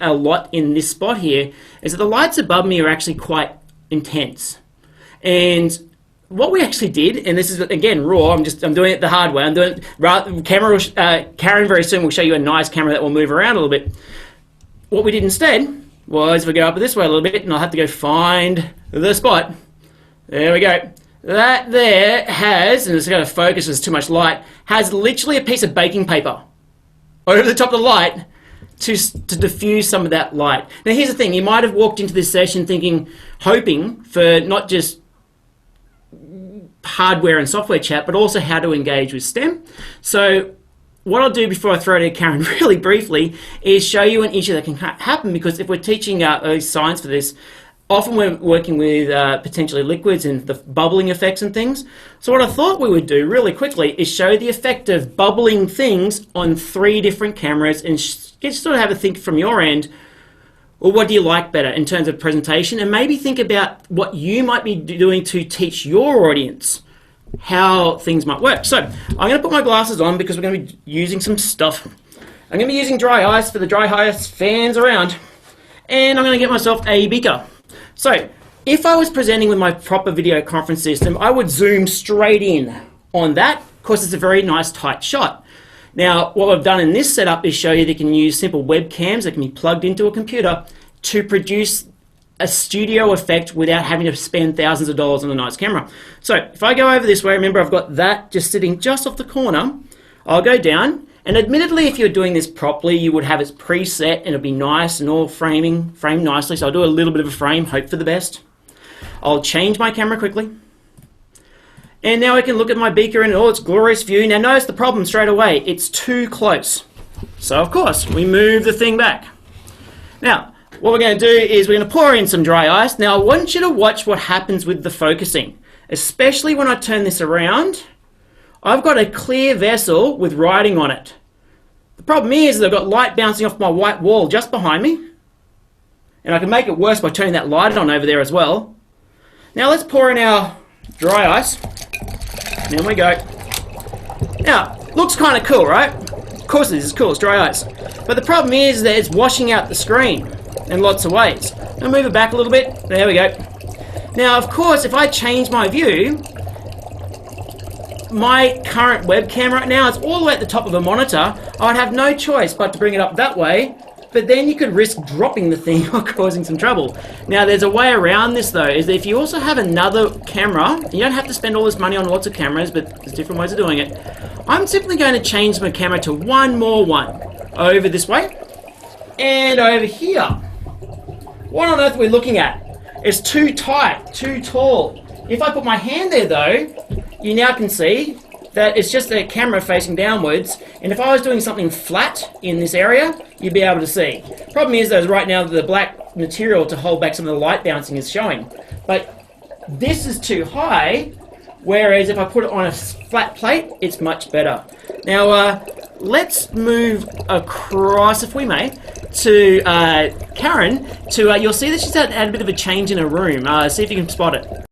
a lot in this spot here, is that the lights above me are actually quite intense. And what we actually did, and this is again raw, I'm doing it the hard way. I'm doing Karen very soon will show you a nice camera that will move around a little bit. What we did instead was we go up this way a little bit, and I'll have to go find the spot. There we go. That there has, and it's going to focus, there's too much light, has literally a piece of baking paper over the top of the light to diffuse some of that light. Now here's the thing, you might have walked into this session hoping for not just hardware and software chat, but also how to engage with STEM. So what I'll do before I throw it to Karen really briefly is show you an issue that can happen, because if we're teaching early science for this, often we're working with potentially liquids and the bubbling effects and things. So what I thought we would do really quickly is show the effect of bubbling things on 3 different cameras and just sort of have a think from your end, well, what do you like better in terms of presentation, and maybe think about what you might be doing to teach your audience how things might work. So I'm going to put my glasses on because we're going to be using some stuff. I'm going to be using dry ice for the dry ice fans around, and I'm going to get myself a beaker. So if I was presenting with my proper video conference system, I would zoom straight in on that. Of course, it's a very nice tight shot. Now, what I've done in this setup is show you that you can use simple webcams that can be plugged into a computer to produce a studio effect without having to spend thousands of dollars on a nice camera. So if I go over this way, remember I've got that just sitting just off the corner. I'll go down, and admittedly, if you're doing this properly, you would have it preset and it'll be nice and all framed nicely. So I'll do a little bit of a frame, hope for the best. I'll change my camera quickly. And now I can look at my beaker in all its glorious view. Now notice the problem straight away, it's too close. So of course, we move the thing back. Now, what we're going to do is we're going to pour in some dry ice. Now I want you to watch what happens with the focusing, especially when I turn this around. I've got a clear vessel with writing on it. The problem is that I've got light bouncing off my white wall just behind me. And I can make it worse by turning that light on over there as well. Now let's pour in our dry ice. There we go. Now, looks kind of cool, right? Of course it is cool, it's dry ice. But the problem is that it's washing out the screen in lots of ways. I'll move it back a little bit. There we go. Now, of course, if I change my view, my current webcam right now is all the way at the top of a monitor. I'd have no choice but to bring it up that way, but then you could risk dropping the thing or causing some trouble. Now there's a way around this though, is that if you also have another camera, you don't have to spend all this money on lots of cameras, but there's different ways of doing it. I'm simply going to change my camera to one more one over this way and over here. What on earth are we looking at? It's too tight, too tall. If I put my hand there though, you now can see that it's just a camera facing downwards, and if I was doing something flat in this area, you'd be able to see. Problem is though, right now the black material to hold back some of the light bouncing is showing. But this is too high, whereas if I put it on a flat plate, it's much better. Now let's move across, if we may, to Karen. You'll see that she's had a bit of a change in her room. See if you can spot it.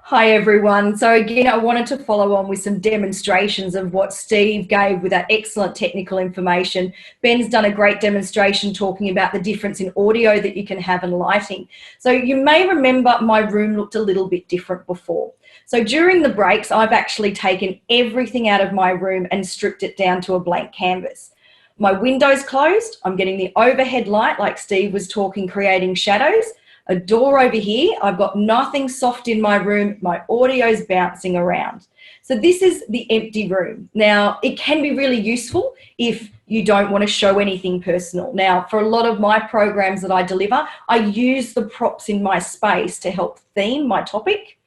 Hi everyone. So again, I wanted to follow on with some demonstrations of what Steve gave with that excellent technical information. Ben's done a great demonstration talking about the difference in audio that you can have and lighting. So you may remember my room looked a little bit different before. So during the breaks, I've actually taken everything out of my room and stripped it down to a blank canvas. My window's closed. I'm getting the overhead light like Steve was talking, creating shadows. A door over here, I've got nothing soft in my room, my audio's bouncing around. So this is the empty room. Now, it can be really useful if you don't want to show anything personal. Now, for a lot of my programs that I deliver, I use the props in my space to help theme my topic.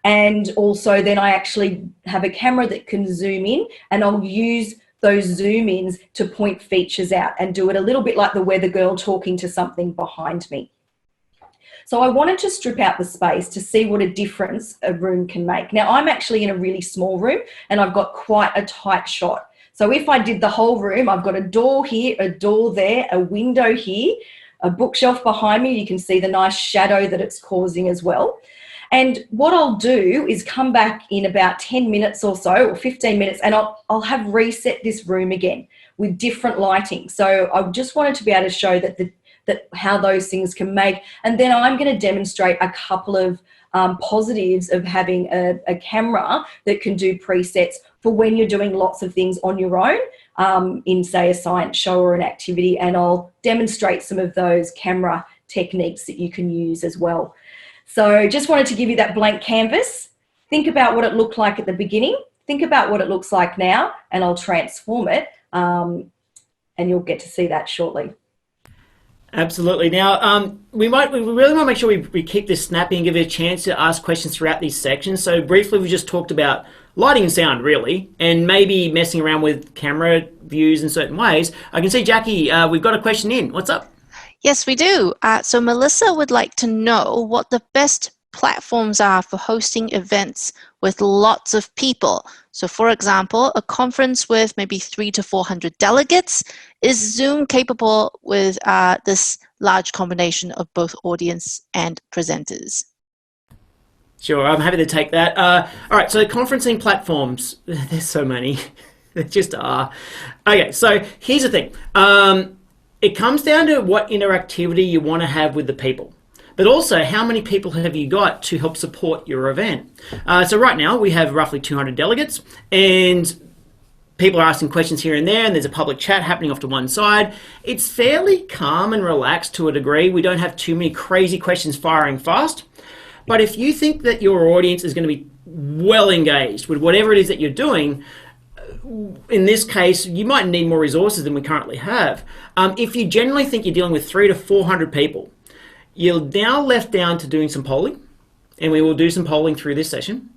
And also then I actually have a camera that can zoom in, and I'll use those zoom ins to point features out and do it a little bit like the weather girl talking to something behind me. So I wanted to strip out the space to see what a difference a room can make. Now I'm actually in a really small room and I've got quite a tight shot. So if I did the whole room, I've got a door here, a door there, a window here, a bookshelf behind me. You can see the nice shadow that it's causing as well. And what I'll do is come back in about 10 minutes or so, or 15 minutes, and I'll have reset this room again with different lighting. So I just wanted to be able to show that how those things can make. And then I'm going to demonstrate a couple of positives of having a camera that can do presets for when you're doing lots of things on your own in, say, a science show or an activity. And I'll demonstrate some of those camera techniques that you can use as well. So just wanted to give you that blank canvas. Think about what it looked like at the beginning. Think about what it looks like now, and I'll transform it. And you'll get to see that shortly. Absolutely. Now, we really want to make sure we keep this snappy and give you a chance to ask questions throughout these sections. So briefly, we just talked about lighting and sound, really, and maybe messing around with camera views in certain ways. I can see, Jackie, we've got a question in. What's up? Yes, we do. So Melissa would like to know what the best platforms are for hosting events with lots of people. So for example, a conference with maybe 300 to 400 delegates. Is Zoom capable with this large combination of both audience and presenters? Sure, I'm happy to take that. All right, so conferencing platforms, there's so many. There just are. Okay, so here's the thing. It comes down to what interactivity you want to have with the people. But also, how many people have you got to help support your event? So right now, we have roughly 200 delegates, and people are asking questions here and there, and there's a public chat happening off to one side. It's fairly calm and relaxed to a degree. We don't have too many crazy questions firing fast. But if you think that your audience is going to be well engaged with whatever it is that you're doing, in this case, you might need more resources than we currently have. If you generally think you're dealing with 300 to 400 people, you're now left down to doing some polling, and we will do some polling through this session,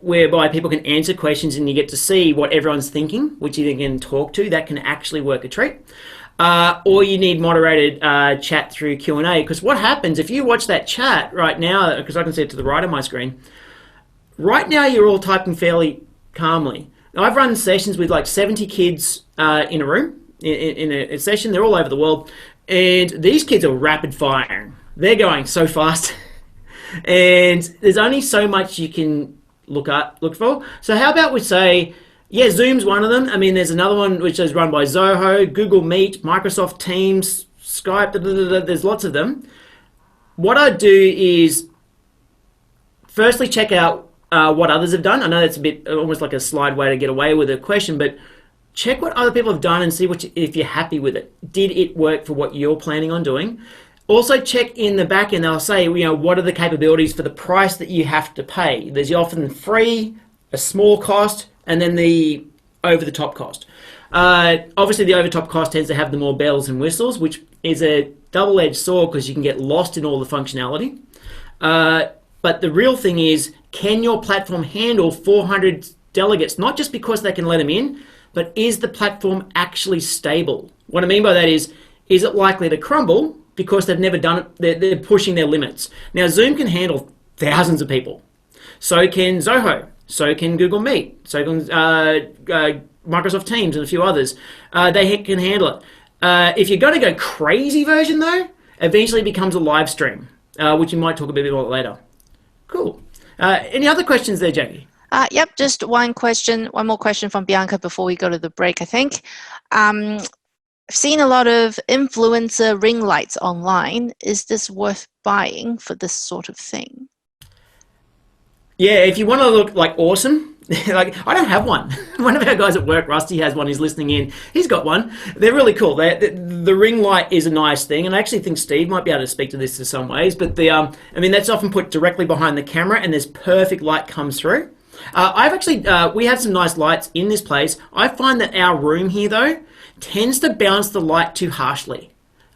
whereby people can answer questions and you get to see what everyone's thinking, which you can talk to. That can actually work a treat. Or you need moderated chat through Q&A, because what happens if you watch that chat right now, because I can see it to the right of my screen, right now you're all typing fairly calmly. Now, I've run sessions with like 70 kids in a room, in a session. They're all over the world. And these kids are rapid firing. They're going so fast. And there's only so much you can look for. So how about we say, yeah, Zoom's one of them. I mean, there's another one which is run by Zoho, Google Meet, Microsoft Teams, Skype, there's lots of them. What I do is firstly check out what others have done. I know that's a bit almost like a slide way to get away with a question, but check what other people have done and see if you're happy with it. Did it work for what you're planning on doing? Also check in the back end. They'll say, what are the capabilities for the price that you have to pay? There's often free, a small cost, and then the over-the-top cost. Obviously, the over-the-top cost tends to have the more bells and whistles, which is a double-edged sword because you can get lost in all the functionality. But the real thing is, can your platform handle 400 delegates? Not just because they can let them in, but is the platform actually stable? What I mean by that is it likely to crumble because they've never done it? They're pushing their limits. Now, Zoom can handle thousands of people. So can Zoho. So can Google Meet. So can Microsoft Teams and a few others. They can handle it. If you're going to go crazy version though, eventually it becomes a live stream, which you might talk a bit more later. Cool. Any other questions there, Jackie? Yep, just one more question from Bianca before we go to the break, I think. I've seen a lot of influencer ring lights online. Is this worth buying for this sort of thing? Yeah, if you want to look like awesome, like I don't have one. One of our guys at work, Rusty, has one. He's listening in. He's got one. They're really cool. The ring light is a nice thing, and I actually think Steve might be able to speak to this in some ways. But I mean, that's often put directly behind the camera, and there's perfect light comes through. We have some nice lights in this place. I find that our room here though tends to bounce the light too harshly.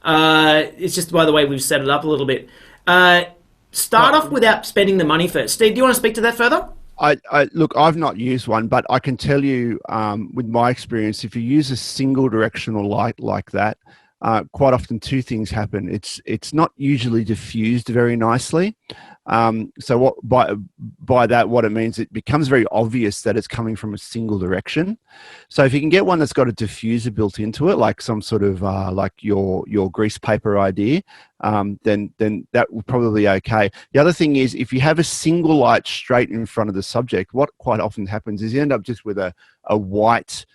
It's just by the way we've set it up a little bit. Start off without spending the money first. Steve, do you want to speak to that further? Look, I've not used one, but I can tell you with my experience, if you use a single directional light like that, quite often two things happen. It's not usually diffused very nicely. So what by that, what it means, it becomes very obvious that it's coming from a single direction. So if you can get one that's got a diffuser built into it, like some sort of like your grease paper idea, then that will probably be okay. The other thing is, if you have a single light straight in front of the subject, what quite often happens is you end up just with a white.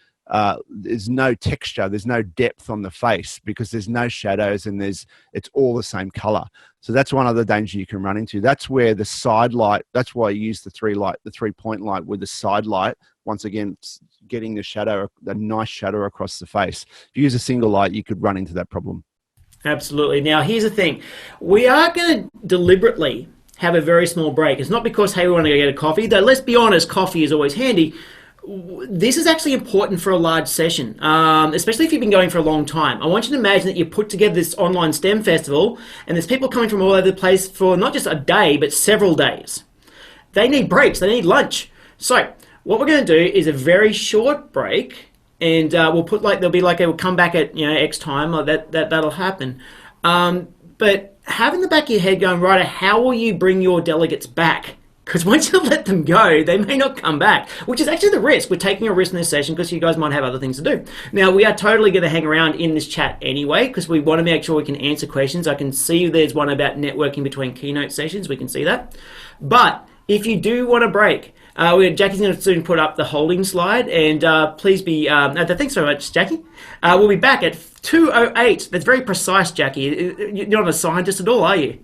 There's no texture, there's no depth on the face because there's no shadows and it's all the same color. So that's one other danger you can run into. That's where the side light, that's why I use the 3-point light with the side light. Once again, getting the shadow, a nice shadow across the face. If you use a single light, you could run into that problem. Absolutely. Now, here's the thing. We are going to deliberately have a very small break. It's not because, hey, we want to go get a coffee, though let's be honest, coffee is always handy. This is actually important for a large session, especially if you've been going for a long time. I want you to imagine that you put together this online STEM festival and there's people coming from all over the place for not just a day, but several days. They need breaks, they need lunch. So what we're going to do is a very short break, and we'll put like, we'll come back at X time, or that'll happen. But have in the back of your head going, right, how will you bring your delegates back? Because once you let them go, they may not come back, which is actually the risk. We're taking a risk in this session because you guys might have other things to do. Now, we are totally going to hang around in this chat anyway because we want to make sure we can answer questions. I can see there's one about networking between keynote sessions. We can see that. But if you do want a break, Jackie's going to soon put up the holding slide, and please be, thanks so much, Jackie. We'll be back at 2:08. That's very precise, Jackie. You're not a scientist at all, are you?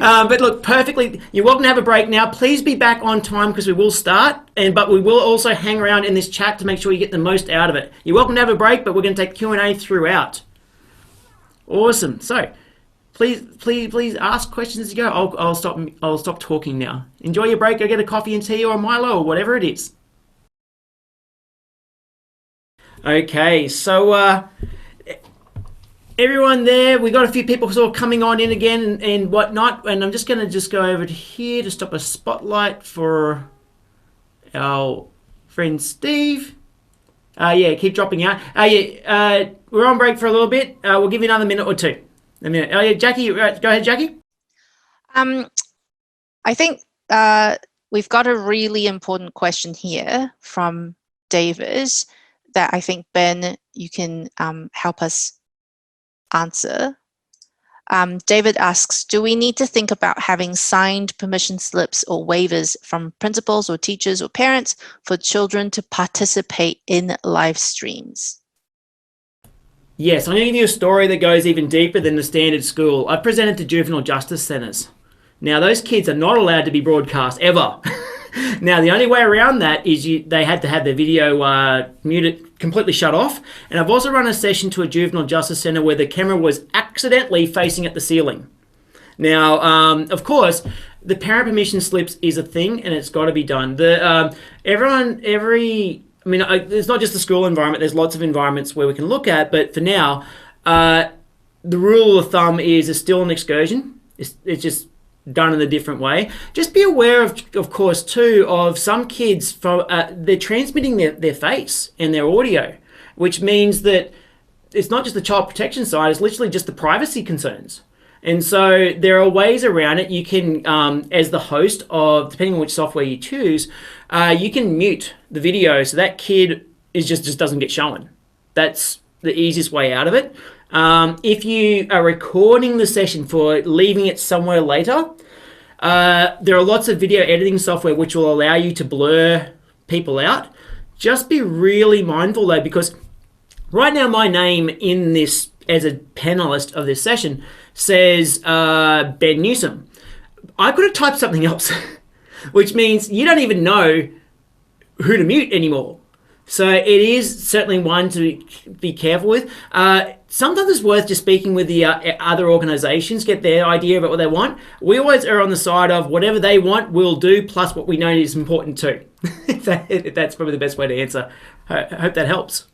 But look, perfectly, you're welcome to have a break now. Please be back on time because we will start, but we will also hang around in this chat to make sure you get the most out of it. You're welcome to have a break, but we're going to take Q&A throughout. Awesome. So please ask questions as you go. I'll stop talking now. Enjoy your break. Go get a coffee and tea or a Milo or whatever it is. Okay, so everyone there, we got a few people sort of coming on in again and whatnot, and I'm just going to go over to here to stop a spotlight for our friend Steve. Yeah, keep dropping out. We're on break for a little bit. We'll give you another minute or two. A minute. Oh yeah, Jackie, go ahead, Jackie. I think we've got a really important question here from David that I think, Ben, you can help us answer. David asks, do we need to think about having signed permission slips or waivers from principals or teachers or parents for children to participate in live streams? Yes, I'm going to give you a story that goes even deeper than the standard school. I've presented to juvenile justice centres. Now, those kids are not allowed to be broadcast ever. Now, the only way around that is they had to have their video muted, completely shut off. And I've also run a session to a juvenile justice centre where the camera was accidentally facing at the ceiling. Now, of course, the parent permission slips is a thing and it's got to be done. It's not just the school environment. There's lots of environments where we can look at. But for now, the rule of thumb is it's still an excursion. It's just done in a different way. Just be aware of course, too, of some kids, they're transmitting their face and their audio, which means that it's not just the child protection side, it's literally just the privacy concerns. And so there are ways around it. You can, as the host of, depending on which software you choose, you can mute the video so that kid just doesn't get shown. That's the easiest way out of it. If you are recording the session for leaving it somewhere later, there are lots of video editing software which will allow you to blur people out. Just be really mindful though, because right now my name in this as a panelist of this session says Ben Newsom. I could have typed something else, which means you don't even know who to mute anymore. So it is certainly one to be careful with. Sometimes it's worth just speaking with the other organizations, get their idea about what they want. We always are on the side of whatever they want, we'll do, plus what we know is important too. That's probably the best way to answer. I hope that helps.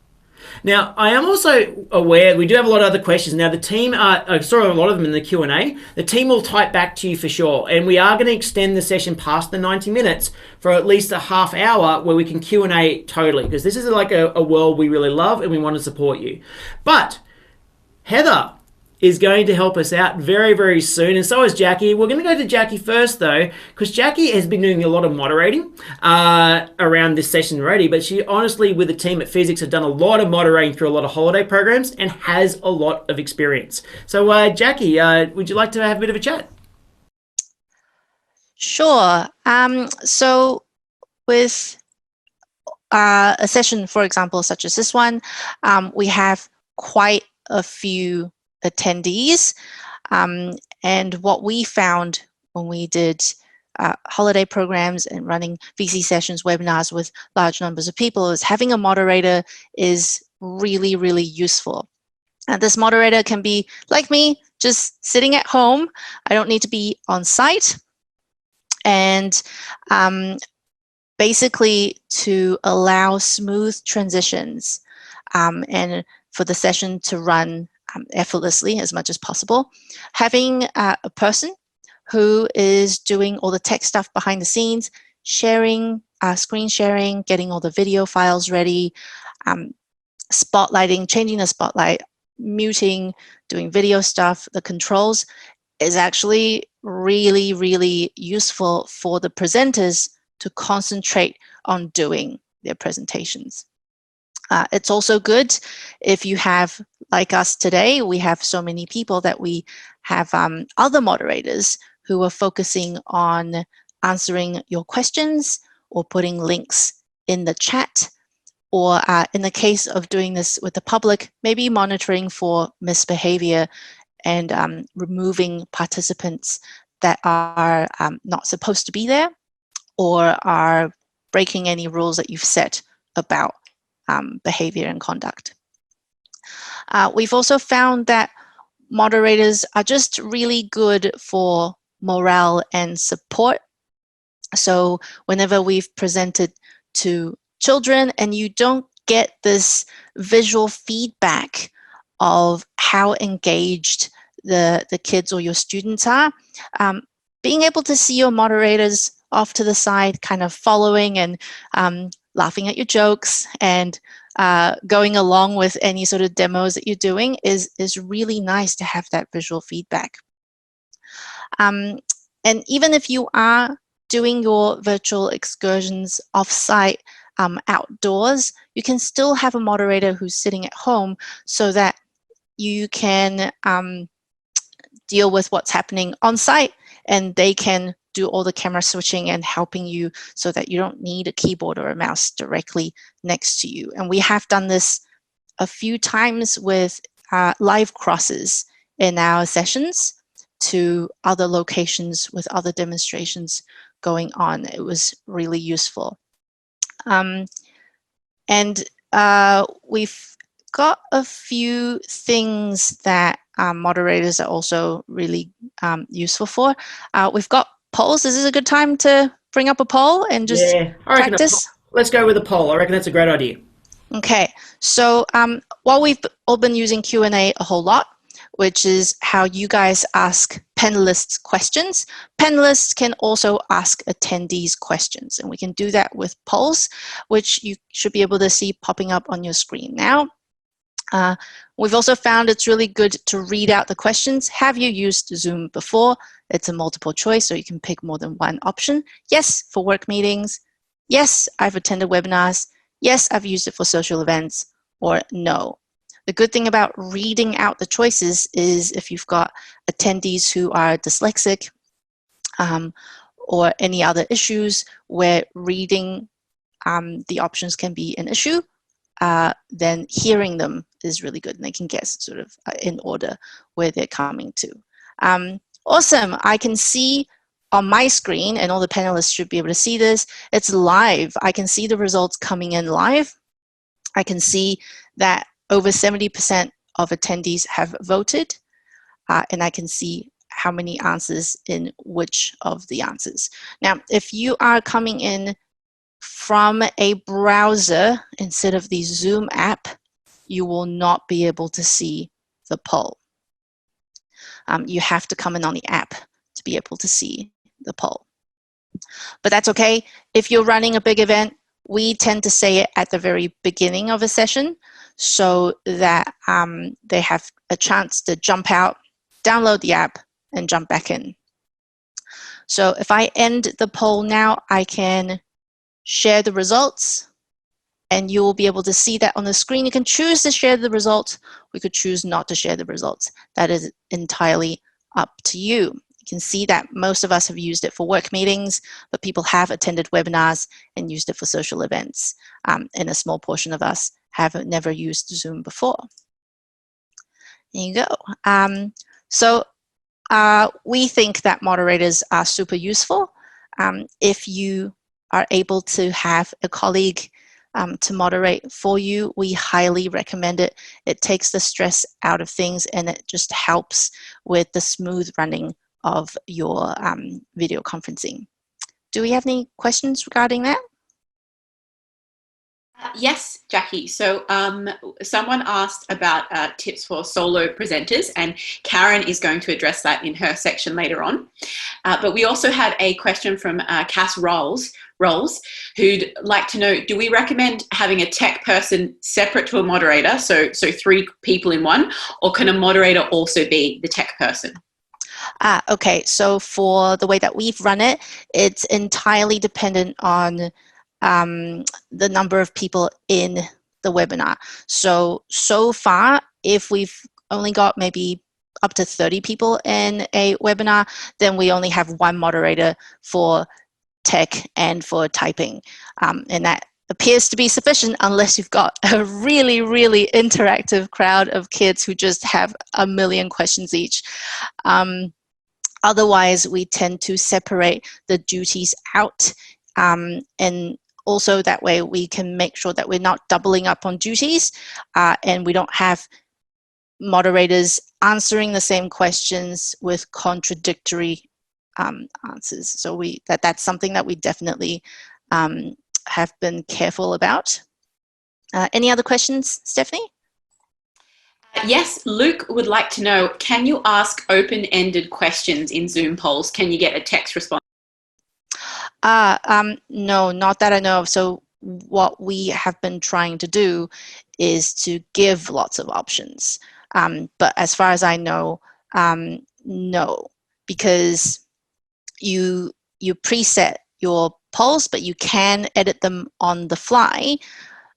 Now, I am also aware we do have a lot of other questions. Now, the team, I saw a lot of them in the Q&A. The team will type back to you for sure. And we are going to extend the session past the 90 minutes for at least a half hour where we can Q&A totally, because this is like a world we really love and we want to support you. But Heather is going to help us out very, very soon, and so is Jackie. We're going to go to Jackie first, though, because Jackie has been doing a lot of moderating around this session already, but she honestly, with the team at Fizzics, have done a lot of moderating through a lot of holiday programs and has a lot of experience. So, Jackie, would you like to have a bit of a chat? Sure. So with a session, for example, such as this one, we have quite a few attendees, and what we found when we did holiday programs and running VC sessions, webinars with large numbers of people, is having a moderator is really, really useful. And this moderator can be like me, just sitting at home. I don't need to be on site, and basically to allow smooth transitions and for the session to run effortlessly as much as possible. Having a person who is doing all the tech stuff behind the scenes, sharing, screen sharing, getting all the video files ready, spotlighting, changing the spotlight, muting, doing video stuff, the controls, is actually really, really useful for the presenters to concentrate on doing their presentations. It's also good if you have, like us today, we have so many people that we have other moderators who are focusing on answering your questions or putting links in the chat, or in the case of doing this with the public, maybe monitoring for misbehavior and removing participants that are not supposed to be there or are breaking any rules that you've set about behavior and conduct. We've also found that moderators are just really good for morale and support. So whenever we've presented to children and you don't get this visual feedback of how engaged the kids or your students are, being able to see your moderators off to the side kind of following and laughing at your jokes and going along with any sort of demos that you're doing is really nice to have that visual feedback. And even if you are doing your virtual excursions off-site outdoors, you can still have a moderator who's sitting at home so that you can deal with what's happening on-site, and they can do all the camera switching and helping you so that you don't need a keyboard or a mouse directly next to you. And we have done this a few times with live crosses in our sessions to other locations with other demonstrations going on. It was really useful. And we've got a few things that moderators are also really useful for. We've got polls. Is this a good time to bring up a poll and just practice? Let's go with a poll. I reckon that's a great idea. Okay, so while we've all been using Q&A a whole lot, which is how you guys ask panelists questions, panelists can also ask attendees questions, and we can do that with polls, which you should be able to see popping up on your screen now. We've also found it's really good to read out the questions. Have you used Zoom before? It's a multiple choice, so you can pick more than one option. Yes, for work meetings. Yes, I've attended webinars. Yes, I've used it for social events. Or no. The good thing about reading out the choices is if you've got attendees who are dyslexic or any other issues where reading the options can be an issue, then hearing them is really good, and they can guess sort of in order where they're coming to. Awesome. I can see on my screen, and all the panelists should be able to see this, it's live. I can see the results coming in live. I can see that over 70% of attendees have voted, and I can see how many answers in which of the answers. Now, if you are coming in from a browser instead of the Zoom app, you will not be able to see the poll. You have to come in on the app to be able to see the poll. But that's okay. If you're running a big event, we tend to say it at the very beginning of a session so that they have a chance to jump out, download the app, and jump back in. So if I end the poll now, I can share the results, and you will be able to see that on the screen. You can choose to share the results. We could choose not to share the results. That is entirely up to you. You can see that most of us have used it for work meetings, but people have attended webinars and used it for social events. And a small portion of us have never used Zoom before. There you go. We think that moderators are super useful. If you are able to have a colleague to moderate for you, we highly recommend it. It takes the stress out of things, and it just helps with the smooth running of your video conferencing. Do we have any questions regarding that? Yes, Jackie. So someone asked about tips for solo presenters, and Karen is going to address that in her section later on. But we also have a question from Cass Rolls, who'd like to know, do we recommend having a tech person separate to a moderator, so 3 people in one, or can a moderator also be the tech person? Okay, so for the way that we've run it, it's entirely dependent on the number of people in the webinar. So far, if we've only got maybe up to 30 people in a webinar, then we only have 1 moderator for tech and for typing. And that appears to be sufficient unless you've got a really, really interactive crowd of kids who just have a million questions each. Otherwise, we tend to separate the duties out, and also that way we can make sure that we're not doubling up on duties, and we don't have moderators answering the same questions with contradictory answers. So that's something that we definitely have been careful about. Any other questions, Stephanie? Yes, Luke would like to know, can you ask open-ended questions in Zoom polls? Can you get a text response? No, not that I know of. So what we have been trying to do is to give lots of options. But as far as I know, no, because you preset your polls, but you can edit them on the fly,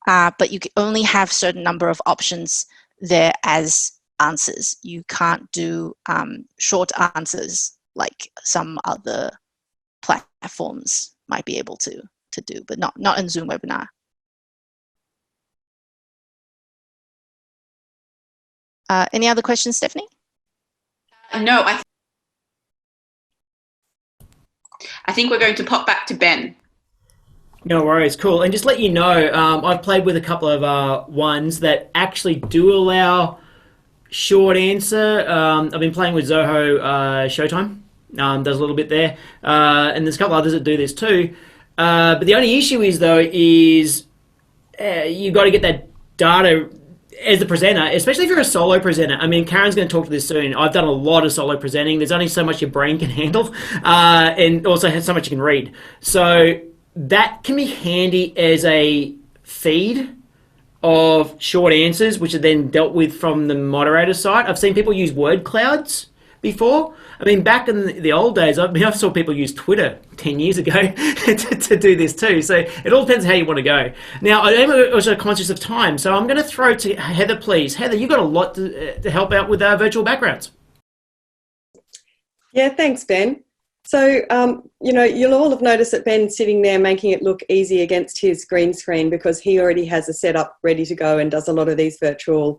but you only have a certain number of options there as answers. You can't do short answers like some other platforms might be able to do, but not in Zoom webinar. Any other questions, Stephanie? No, I think we're going to pop back to Ben. No worries, cool. And just let you know, I've played with a couple of ones that actually do allow short answer. I've been playing with Zoho Showtime, does a little bit there. And there's a couple others that do this too. But the only issue is, though, is you've got to get that data as the presenter, especially if you're a solo presenter. I mean, Karen's going to talk to this soon. I've done a lot of solo presenting. There's only so much your brain can handle, and also so much you can read. So that can be handy as a feed of short answers, which are then dealt with from the moderator side. I've seen people use word clouds before. I mean, back in the old days, I saw people use Twitter 10 years ago to do this too. So it all depends how you want to go. Now, I am also conscious of time, so I'm going to throw to Heather, please. Heather, you've got a lot to help out with our virtual backgrounds. Yeah, thanks, Ben. So, you'll all have noticed that Ben's sitting there making it look easy against his green screen because he already has a setup ready to go and does a lot of these virtual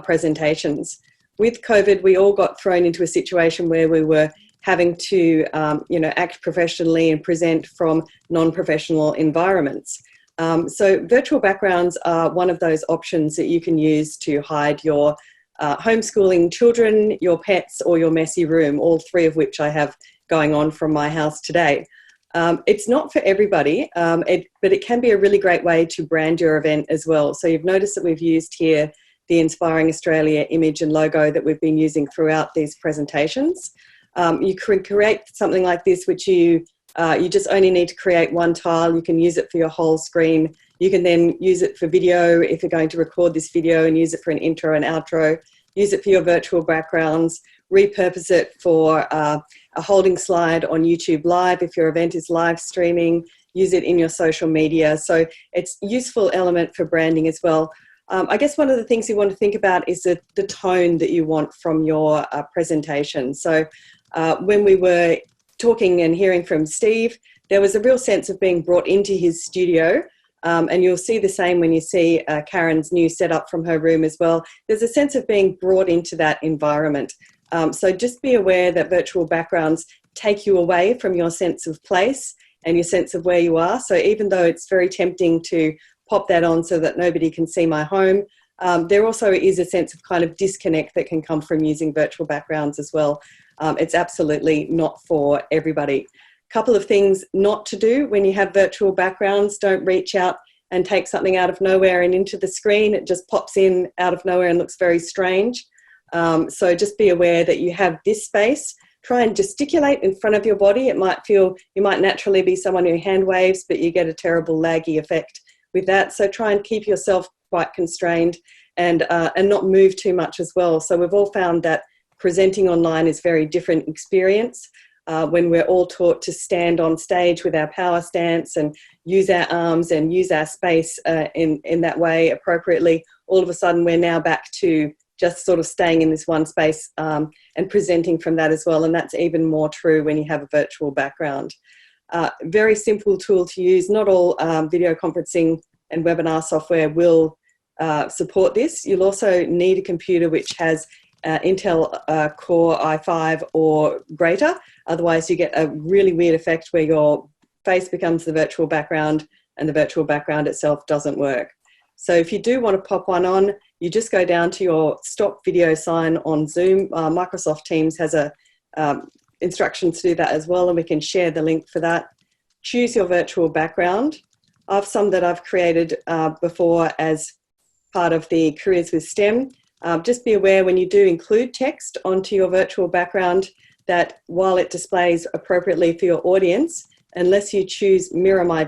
presentations. With COVID, we all got thrown into a situation where we were having to, act professionally and present from non-professional environments. So virtual backgrounds are one of those options that you can use to hide your homeschooling children, your pets, or your messy room, all three of which I have going on from my house today. It's not for everybody, but it can be a really great way to brand your event as well. So you've noticed that we've used here the Inspiring Australia image and logo that we've been using throughout these presentations. You can create something like this, which you just only need to create one tile. You can use it for your whole screen. You can then use it for video if you're going to record this video and use it for an intro and outro. Use it for your virtual backgrounds. Repurpose it for a holding slide on YouTube Live if your event is live streaming. Use it in your social media. So it's a useful element for branding as well. I guess one of the things you want to think about is the tone that you want from your presentation. So when we were talking and hearing from Steve, there was a real sense of being brought into his studio. And you'll see the same when you see Karen's new setup from her room as well. There's a sense of being brought into that environment. So just be aware that virtual backgrounds take you away from your sense of place and your sense of where you are. So even though it's very tempting to pop that on so that nobody can see my home, there also is a sense of kind of disconnect that can come from using virtual backgrounds as well. It's absolutely not for everybody. Couple of things not to do when you have virtual backgrounds. Don't reach out and take something out of nowhere and into the screen. It just pops in out of nowhere and looks very strange. So just be aware that you have this space. Try and gesticulate in front of your body. It might feel, you might naturally be someone who hand waves, but you get a terrible laggy effect with that. So try and keep yourself quite constrained and not move too much as well. So we've all found that presenting online is a very different experience. When we're all taught to stand on stage with our power stance and use our arms and use our space in that way appropriately, all of a sudden we're now back to just sort of staying in this one space and presenting from that as well. And that's even more true when you have a virtual background. Very simple tool to use. Not all video conferencing and webinar software will support this. You'll also need a computer which has Intel Core i5 or greater. Otherwise you get a really weird effect where your face becomes the virtual background and the virtual background itself doesn't work. So if you do want to pop one on, you just go down to your stop video sign on Zoom. Microsoft Teams has a instructions to do that as well, and we can share the link for that. Choose your virtual background. I've some that I've created before as part of the Careers with STEM. Just be aware when you do include text onto your virtual background that while it displays appropriately for your audience, unless you choose mirror my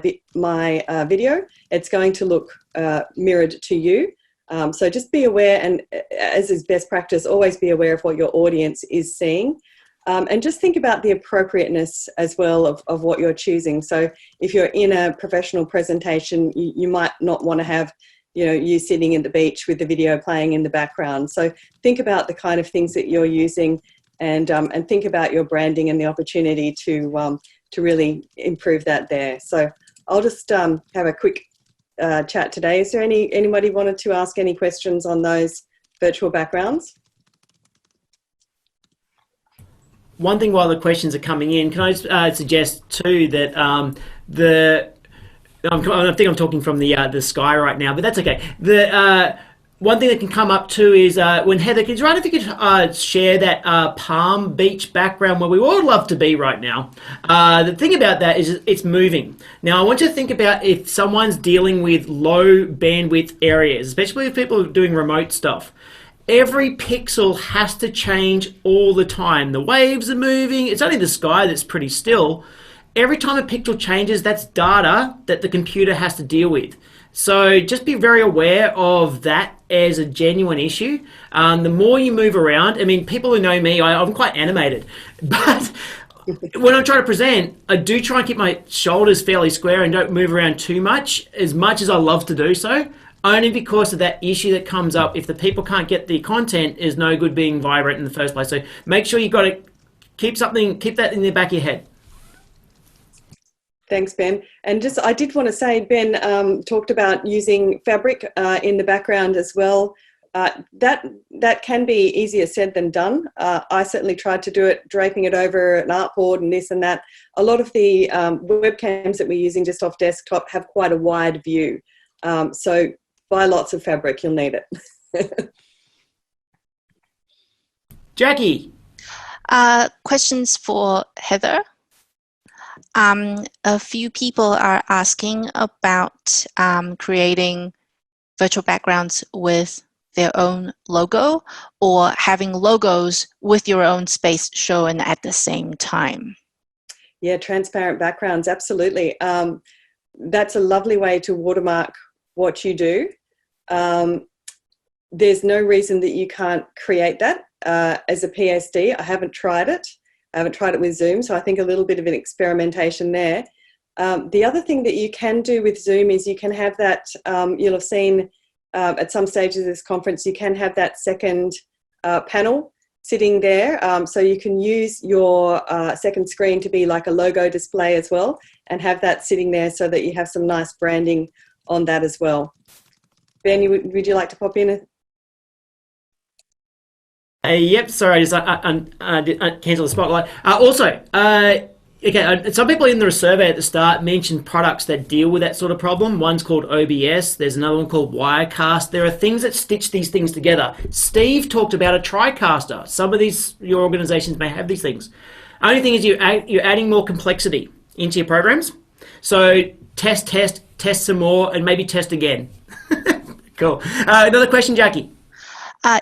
video, it's going to look mirrored to you. So just be aware, and as is best practice, always be aware of what your audience is seeing. And just think about the appropriateness as well of what you're choosing. So if you're in a professional presentation, you might not want to have you sitting in the beach with the video playing in the background. So think about the kind of things that you're using and think about your branding and the opportunity to really improve that there. So I'll just have a quick chat today. Is there anybody wanted to ask any questions on those virtual backgrounds? One thing while the questions are coming in, can I suggest too that I think I'm talking from the sky right now, but that's okay. The one thing that can come up too is when Heather, if you could share that Palm Beach background where we all love to be right now. The thing about that is it's moving. Now I want you to think about if someone's dealing with low bandwidth areas, especially if people are doing remote stuff. Every pixel has to change all the time. The waves are moving. It's only the sky that's pretty still. Every time a pixel changes, that's data that the computer has to deal with. So just be very aware of that as a genuine issue. The more you move around, I mean, people who know me, I'm quite animated, but when I'm trying to present, I do try and keep my shoulders fairly square and don't move around too much as I love to do so, only because of that issue that comes up if the people can't get the content. Is no good being vibrant in the first place. So make sure you got to keep that in the back of your head. Thanks, Ben. And just, I did want to say, Ben talked about using fabric in the background as well. That can be easier said than done. I certainly tried to do it, draping it over an artboard and this and that. A lot of the webcams that we're using just off desktop have quite a wide view. So buy lots of fabric, you'll need it. Jackie. Questions for Heather. A few people are asking about creating virtual backgrounds with their own logo, or having logos with your own space shown at the same time. Yeah, transparent backgrounds, absolutely. That's a lovely way to watermark what you do. There's no reason that you can't create that as a PSD. I haven't tried it. I haven't tried it with Zoom, so I think a little bit of an experimentation there. The other thing that you can do with Zoom is you can have that, you'll have seen at some stages of this conference, you can have that second panel sitting there. So you can use your second screen to be like a logo display as well, and have that sitting there so that you have some nice branding on that as well. Ben, would you like to pop in? Yep, sorry, I just cancel the spotlight. Okay, some people in the survey at the start mentioned products that deal with that sort of problem. One's called OBS. There's another one called Wirecast. There are things that stitch these things together. Steve talked about a TriCaster. Some of your organizations may have these things. Only thing is you're adding more complexity into your programs. So test some more, and maybe test again. Cool. Another question, Jackie.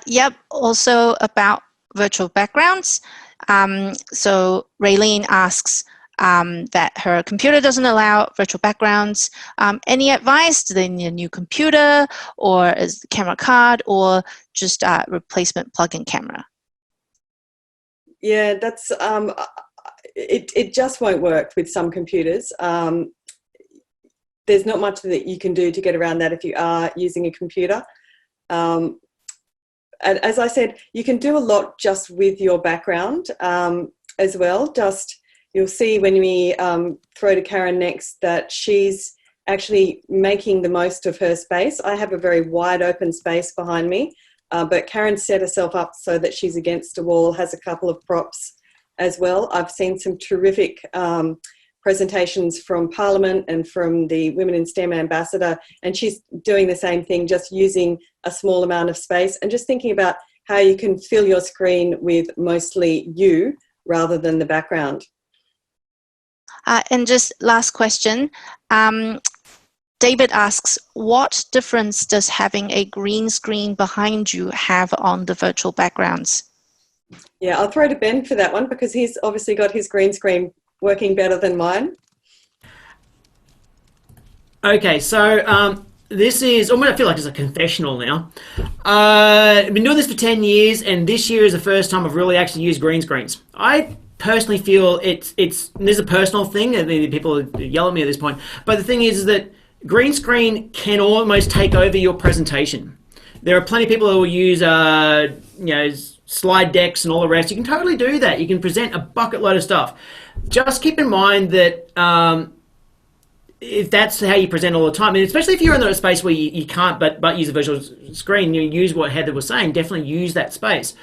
Yep, also about virtual backgrounds. So Raylene asks that her computer doesn't allow virtual backgrounds. Any advice? Do they need a new computer, or is the camera card, or just a replacement plug-in camera? Yeah, that's it just won't work with some computers. There's not much that you can do to get around that if you are using a computer. And as I said, you can do a lot just with your background as well. You'll see when we throw to Karen next that she's actually making the most of her space. I have a very wide open space behind me, but Karen set herself up so that she's against a wall, has a couple of props as well. I've seen some terrific presentations from Parliament and from the Women in STEM Ambassador, and she's doing the same thing, just using a small amount of space and just thinking about how you can fill your screen with mostly you rather than the background. And just last question, David asks, what difference does having a green screen behind you have on the virtual backgrounds? Yeah, I'll throw to Ben for that one because he's obviously got his green screen working better than mine. Okay, so this is, I'm going to feel like it's a confessional now. I've been doing this for 10 years, and this year is the first time I've really actually used green screens. I personally feel there's a personal thing, and people yell at me at this point, but the thing is that green screen can almost take over your presentation. There are plenty of people who will use slide decks and all the rest. You can totally do that. You can present a bucket load of stuff. Just keep in mind that if that's how you present all the time, and especially if you're in a space where you can't but use a visual screen, you use what Heather was saying, definitely use that space.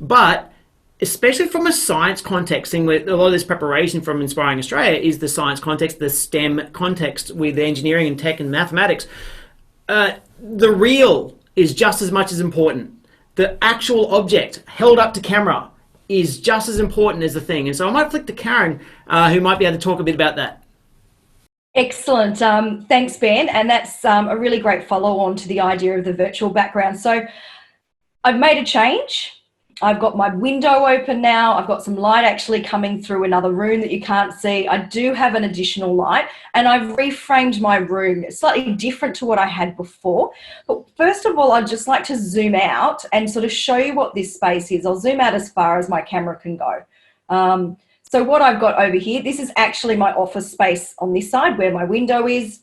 But especially from a science context, thing with a lot of this preparation from Inspiring Australia is the science context, the STEM context with engineering and tech and mathematics. The real is just as much as important. The actual object held up to camera is just as important as the thing. And so I might flick to Karen, who might be able to talk a bit about that. Excellent. Thanks, Ben. And that's a really great follow-on to the idea of the virtual background. So I've made a change. I've got my window open now. I've got some light actually coming through another room that you can't see. I do have an additional light, and I've reframed my room. It's slightly different to what I had before. But first of all, I'd just like to zoom out and sort of show you what this space is. I'll zoom out as far as my camera can go. So what I've got over here, this is actually my office space on this side where my window is.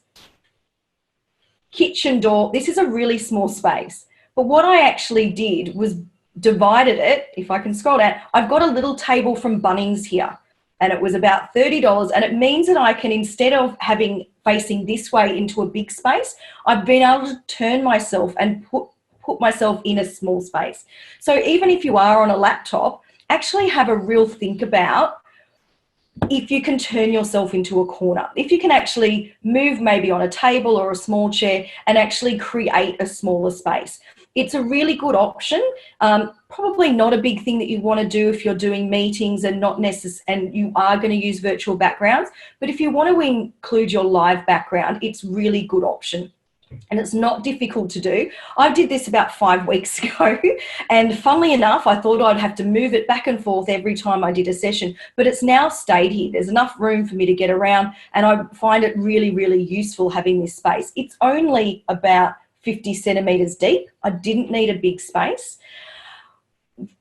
Kitchen door. This is a really small space. But what I actually did was divided it. If I can scroll down, I've got a little table from Bunnings here, and it was about $30, and it means that I can, instead of having facing this way into a big space, I've been able to turn myself and put myself in a small space. So even if you are on a laptop, actually have a real think about if you can turn yourself into a corner, if you can actually move maybe on a table or a small chair and actually create a smaller space. It's a really good option. Probably not a big thing that you want to do if you're doing meetings and and you are going to use virtual backgrounds. But if you want to include your live background, it's really good option. And it's not difficult to do. I did this about 5 weeks ago, and funnily enough, I thought I'd have to move it back and forth every time I did a session, but it's now stayed here. There's enough room for me to get around, and I find it really, really useful having this space. It's only about 50 centimeters deep. I didn't need a big space.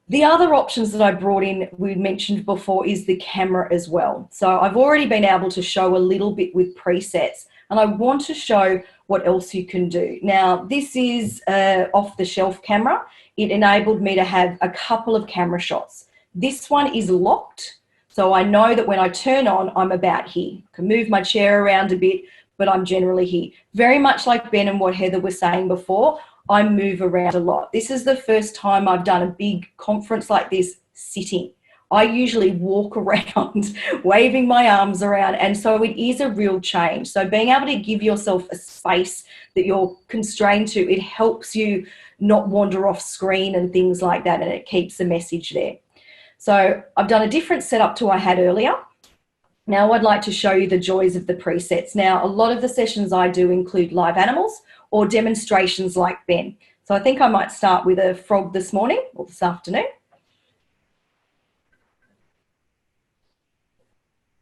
The other options that I brought in, we mentioned before, is the camera as well. So I've already been able to show a little bit with presets, and I want to show what else you can do. Now, this is off-the-shelf camera. It enabled me to have a couple of camera shots. This one is locked, so I know that when I turn on, I'm about here. I can move my chair around a bit, but I'm generally here. Very much like Ben and what Heather was saying before, I move around a lot. This is the first time I've done a big conference like this sitting. I usually walk around waving my arms around, and so it is a real change. So being able to give yourself a space that you're constrained to, it helps you not wander off screen and things like that, and it keeps the message there. So I've done a different setup to what I had earlier. Now I'd like to show you the joys of the presets. Now, a lot of the sessions I do include live animals or demonstrations like Ben. So I think I might start with a frog this morning or this afternoon.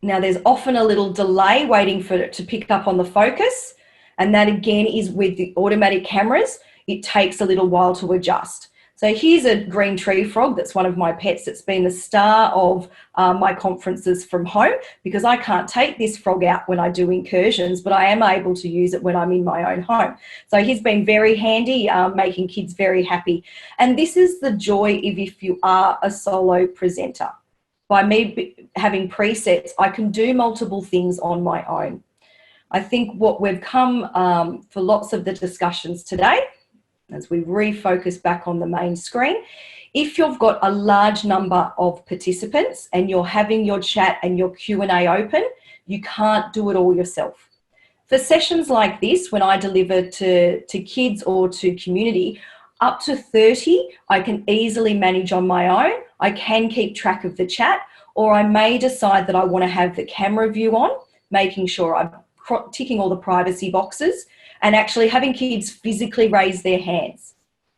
Now there's often a little delay waiting for it to pick up on the focus, and that again is with the automatic cameras. It takes a little while to adjust. So here's a green tree frog that's one of my pets. It's been the star of my conferences from home, because I can't take this frog out when I do incursions, but I am able to use it when I'm in my own home. So he's been very handy, making kids very happy. And this is the joy of if you are a solo presenter. By me having presets, I can do multiple things on my own. I think what we've come for lots of the discussions today, as we refocus back on the main screen, if you've got a large number of participants and you're having your chat and your Q&A open, you can't do it all yourself. For sessions like this, when I deliver to kids or to community, up to 30, I can easily manage on my own. I can keep track of the chat, or I may decide that I want to have the camera view on, making sure I'm ticking all the privacy boxes, and actually having kids physically raise their hands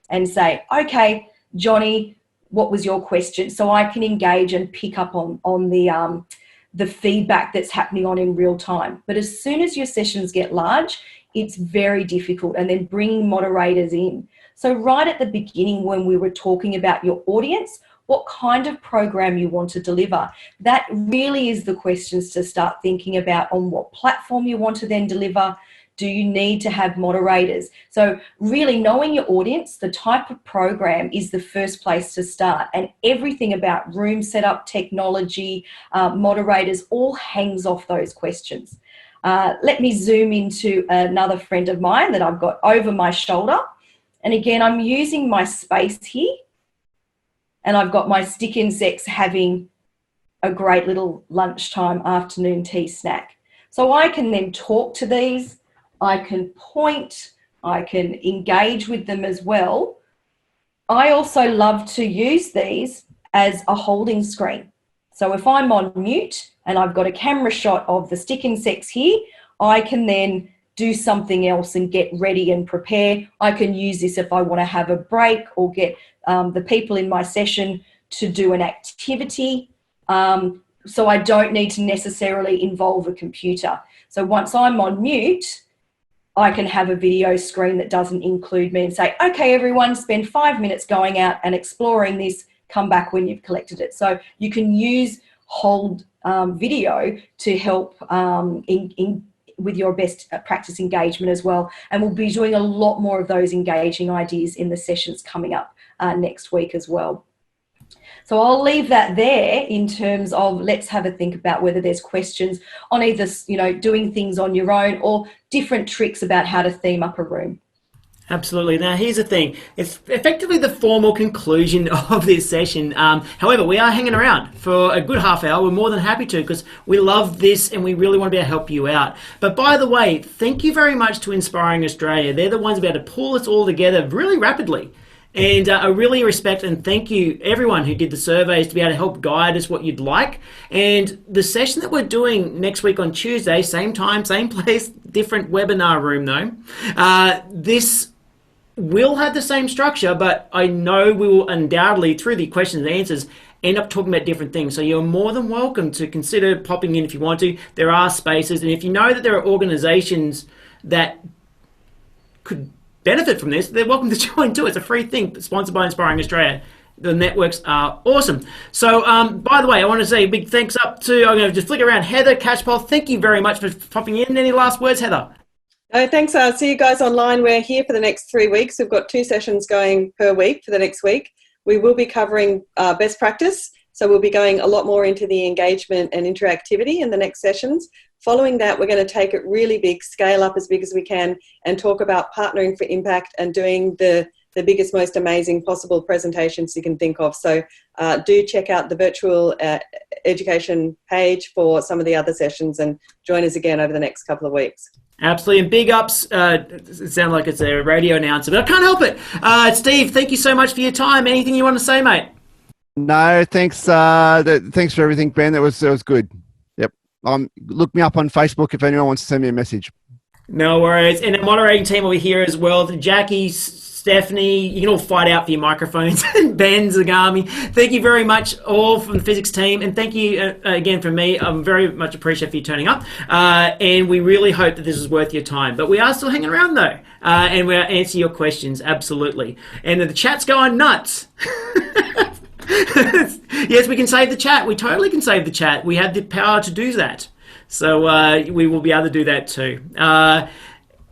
and say, okay, Johnny, what was your question? So I can engage and pick up on the feedback that's happening on in real time. But as soon as your sessions get large, it's very difficult, and then bringing moderators in. So right at the beginning, when we were talking about your audience, what kind of program you want to deliver, that really is the questions to start thinking about. On what platform you want to then deliver. Do you need to have moderators? So really knowing your audience, the type of program is the first place to start, and everything about room setup, technology, moderators, all hangs off those questions. Let me zoom into another friend of mine that I've got over my shoulder. And again, I'm using my space here, and I've got my stick insects having a great little lunchtime afternoon tea snack. So I can then talk to these, I can point, I can engage with them as well. I also love to use these as a holding screen. So if I'm on mute and I've got a camera shot of the stick insects here, I can then do something else and get ready and prepare. I can use this if I want to have a break or get the people in my session to do an activity. So I don't need to necessarily involve a computer. So once I'm on mute, I can have a video screen that doesn't include me and say, okay, everyone, spend 5 minutes going out and exploring this, come back when you've collected it. So you can use hold video to help with your best practice engagement as well. And we'll be doing a lot more of those engaging ideas in the sessions coming up next week as well. So I'll leave that there in terms of let's have a think about whether there's questions on either, you know, doing things on your own or different tricks about how to theme up a room. Absolutely. Now, here's the thing. It's effectively the formal conclusion of this session. However, we are hanging around for a good half hour. We're more than happy to because we love this and we really want to be able to help you out. But by the way, thank you very much to Inspiring Australia. They're the ones who are able to pull this all together really rapidly. And I really respect and thank you everyone who did the surveys to be able to help guide us what you'd like. And the session that we're doing next week on Tuesday, same time, same place, different webinar room though. This will have the same structure, but I know we will undoubtedly, through the questions and answers, end up talking about different things. So you're more than welcome to consider popping in if you want to. There are spaces, and if you know that there are organizations that could benefit from this, they're welcome to join too. It's a free thing sponsored by Inspiring Australia. The networks are awesome. So by the way, I want to say a big thanks up to, I'm going to just flick around, Heather Catchpole. Thank you very much for popping in. Any last words, Heather? Thanks. I'll see you guys online. We're here for the next 3 weeks. We've got 2 sessions going per week for the next week. We will be covering best practice. So we'll be going a lot more into the engagement and interactivity in the next sessions. Following that, we're going to take it really big, scale up as big as we can, and talk about partnering for impact and doing the biggest, most amazing possible presentations you can think of. So do check out the Virtual Education page for some of the other sessions and join us again over the next couple of weeks. Absolutely, and big ups. It sounds like it's a radio announcer, but I can't help it. Steve, thank you so much for your time. Anything you want to say, mate? No, thanks. Thanks for everything, Ben. That was good. Yep. Look me up on Facebook if anyone wants to send me a message. No worries. And the moderating team over here as well. Jackie, Stephanie, you can all fight out for your microphones. Ben, Zagami, thank you very much all from the Fizzics team. And thank you again from me. I'm very much appreciate for you turning up. And we really hope that this is worth your time. But we are still hanging around though. And we'll answer your questions, absolutely. And the chat's going nuts. Yes, we can save the chat. We totally can save the chat. We have the power to do that. So we will be able to do that too.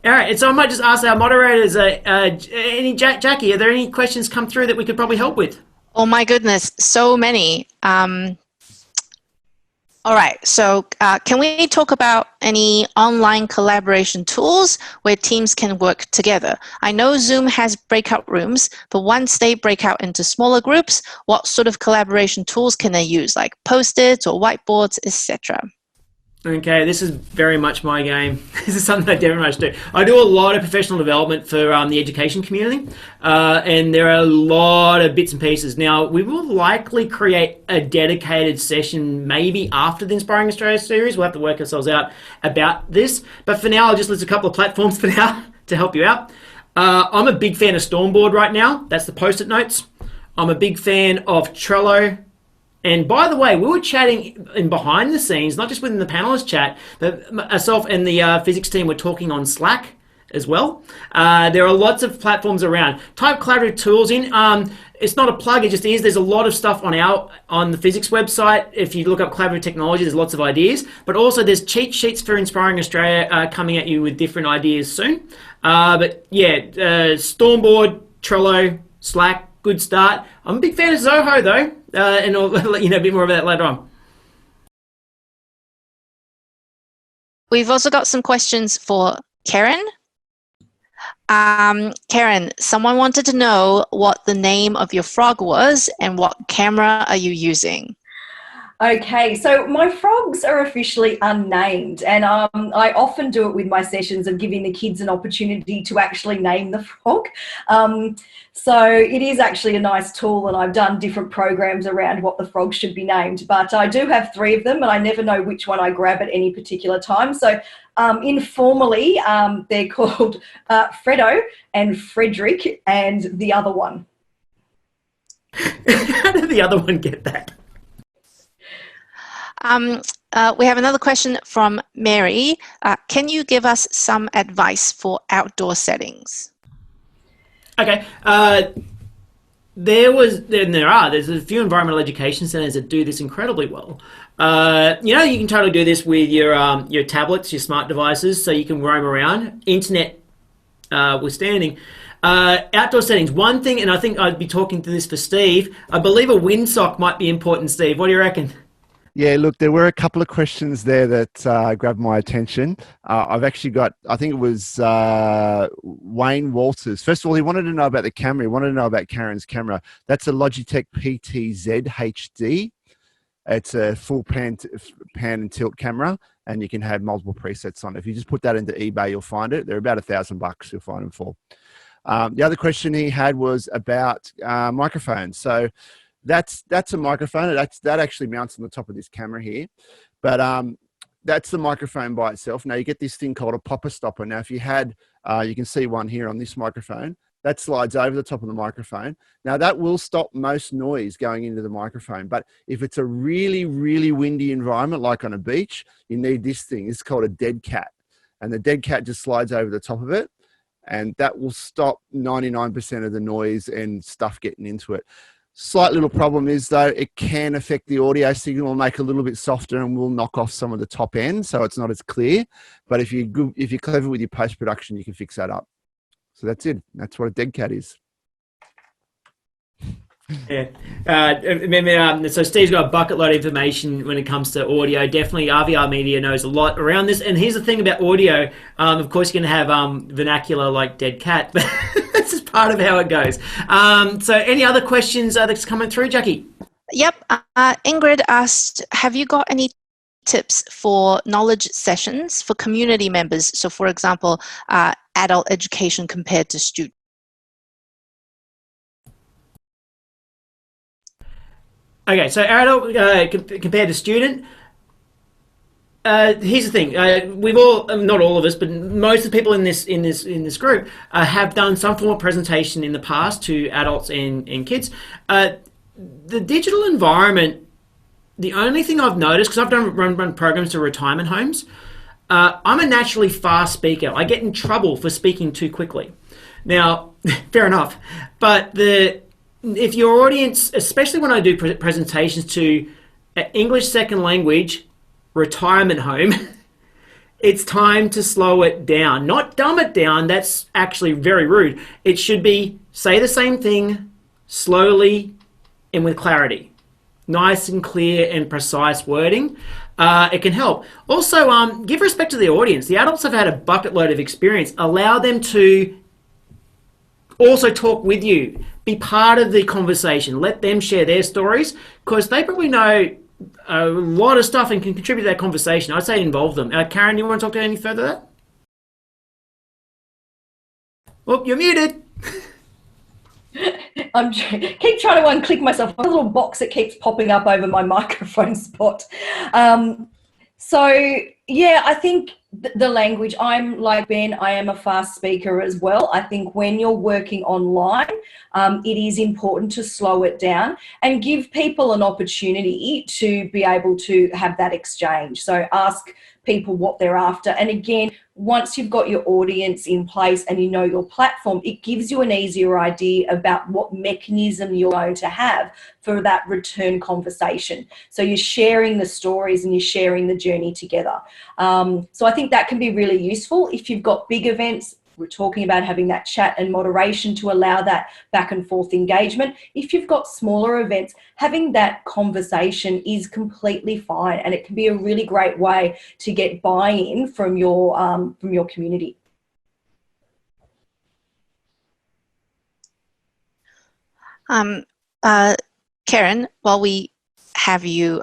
All right, and so I might just ask our moderators, Jackie, are there any questions come through that we could probably help with? Oh my goodness, so many. All right, so can we talk about any online collaboration tools where teams can work together? I know Zoom has breakout rooms, but once they break out into smaller groups, what sort of collaboration tools can they use, like Post-its or whiteboards, etc.? Okay, this is very much my game. This is something I very much do. I do a lot of professional development for the education community, and there are a lot of bits and pieces. Now, we will likely create a dedicated session maybe after the Inspiring Australia series. We'll have to work ourselves out about this. But for now, I'll just list a couple of platforms for now to help you out. I'm a big fan of Stormboard right now. That's the Post-it notes. I'm a big fan of Trello. And by the way, we were chatting in behind the scenes, not just within the panelist chat, but myself and the Fizzics team were talking on Slack as well. There are lots of platforms around. Type collaborative tools in. It's not a plug, it just is. There's a lot of stuff on the Fizzics website. If you look up collaborative technology, there's lots of ideas. But also there's cheat sheets for Inspiring Australia coming at you with different ideas soon. But yeah, Stormboard, Trello, Slack, good start. I'm a big fan of Zoho though. And I'll let you know a bit more about that later on. We've also got some questions for Karen. Karen, someone wanted to know what the name of your frog was and what camera are you using? Okay, so my frogs are officially unnamed, and I often do it with my sessions of giving the kids an opportunity to actually name the frog. So it is actually a nice tool, and I've done different programs around what the frog should be named, but I do have 3 of them and I never know which one I grab at any particular time. So Informally, they're called Fredo and Frederick and the other one. How did the other one get that? We have another question from Mary. Can you give us some advice for outdoor settings? Okay. There's a few environmental education centres that do this incredibly well. You know, you can totally do this with your tablets, your smart devices, so you can roam around, internet withstanding. Outdoor settings, one thing, and I think I'd be talking to this for Steve, I believe a windsock might be important, Steve. What do you reckon? Yeah, look, there were a couple of questions there that grabbed my attention. I've actually got, I think it was Wayne Walters. First of all, he wanted to know about the camera. He wanted to know about Karen's camera. That's a Logitech Ptz HD. It's a full pan and tilt camera, and you can have multiple presets on it. If you just put that into eBay, you'll find it. They're about $1,000 you'll find them for. The other question he had was about microphones. So that's a microphone. That actually mounts on the top of this camera here. But that's the microphone by itself. Now you get this thing called a popper stopper. Now if you had, you can see one here on this microphone. That slides over the top of the microphone. Now that will stop most noise going into the microphone. But if it's a really, really windy environment, like on a beach, you need this thing. It's called a dead cat. And the dead cat just slides over the top of it. And that will stop 99% of the noise and stuff getting into it. Slight little problem is, though, it can affect the audio signal, make it a little bit softer, and will knock off some of the top end, so it's not as clear. But if you're clever with your post-production, you can fix that up. So that's it. That's what a dead cat is. Yeah. So Steve's got a bucket load of information when it comes to audio. Definitely RVR Media knows a lot around this. And here's the thing about audio. Of course, you can have vernacular like dead cat, but that's just part of how it goes. So any other questions that's coming through, Jackie? Yep. Ingrid asked, have you got any tips for knowledge sessions for community members? So for example, adult education compared to student. Okay, so adult compared to student. Here's the thing: we've all, not all of us, but most of the people in this group have done some form of presentation in the past to adults and kids. The digital environment. The only thing I've noticed, because I've run programs to retirement homes, I'm a naturally fast speaker. I get in trouble for speaking too quickly. Now, fair enough, but if your audience, especially when I do presentations to English second language retirement home, it's time to slow it down. Not dumb it down, that's actually very rude. It should be say the same thing slowly and with clarity. Nice and clear and precise wording. It can help. Also, give respect to the audience. The adults have had a bucket load of experience. Allow them to also talk with you. Be part of the conversation. Let them share their stories, because they probably know a lot of stuff and can contribute to that conversation. I'd say involve them. Karen, you want to talk to any further to that? Oh, you're muted. Keep trying to unclick myself. A little box that keeps popping up over my microphone spot. So yeah, I think the language, I'm like Ben, I am a fast speaker as well. I think when you're working online, it is important to slow it down and give people an opportunity to be able to have that exchange. So ask people what they're after. And again, once you've got your audience in place and you know your platform, it gives you an easier idea about what mechanism you're going to have for that return conversation. So you're sharing the stories and you're sharing the journey together. So I think that can be really useful. If you've got big events, we're talking about having that chat and moderation to allow that back and forth engagement. If you've got smaller events, having that conversation is completely fine, and it can be a really great way to get buy-in from your community. Karen, while we have you,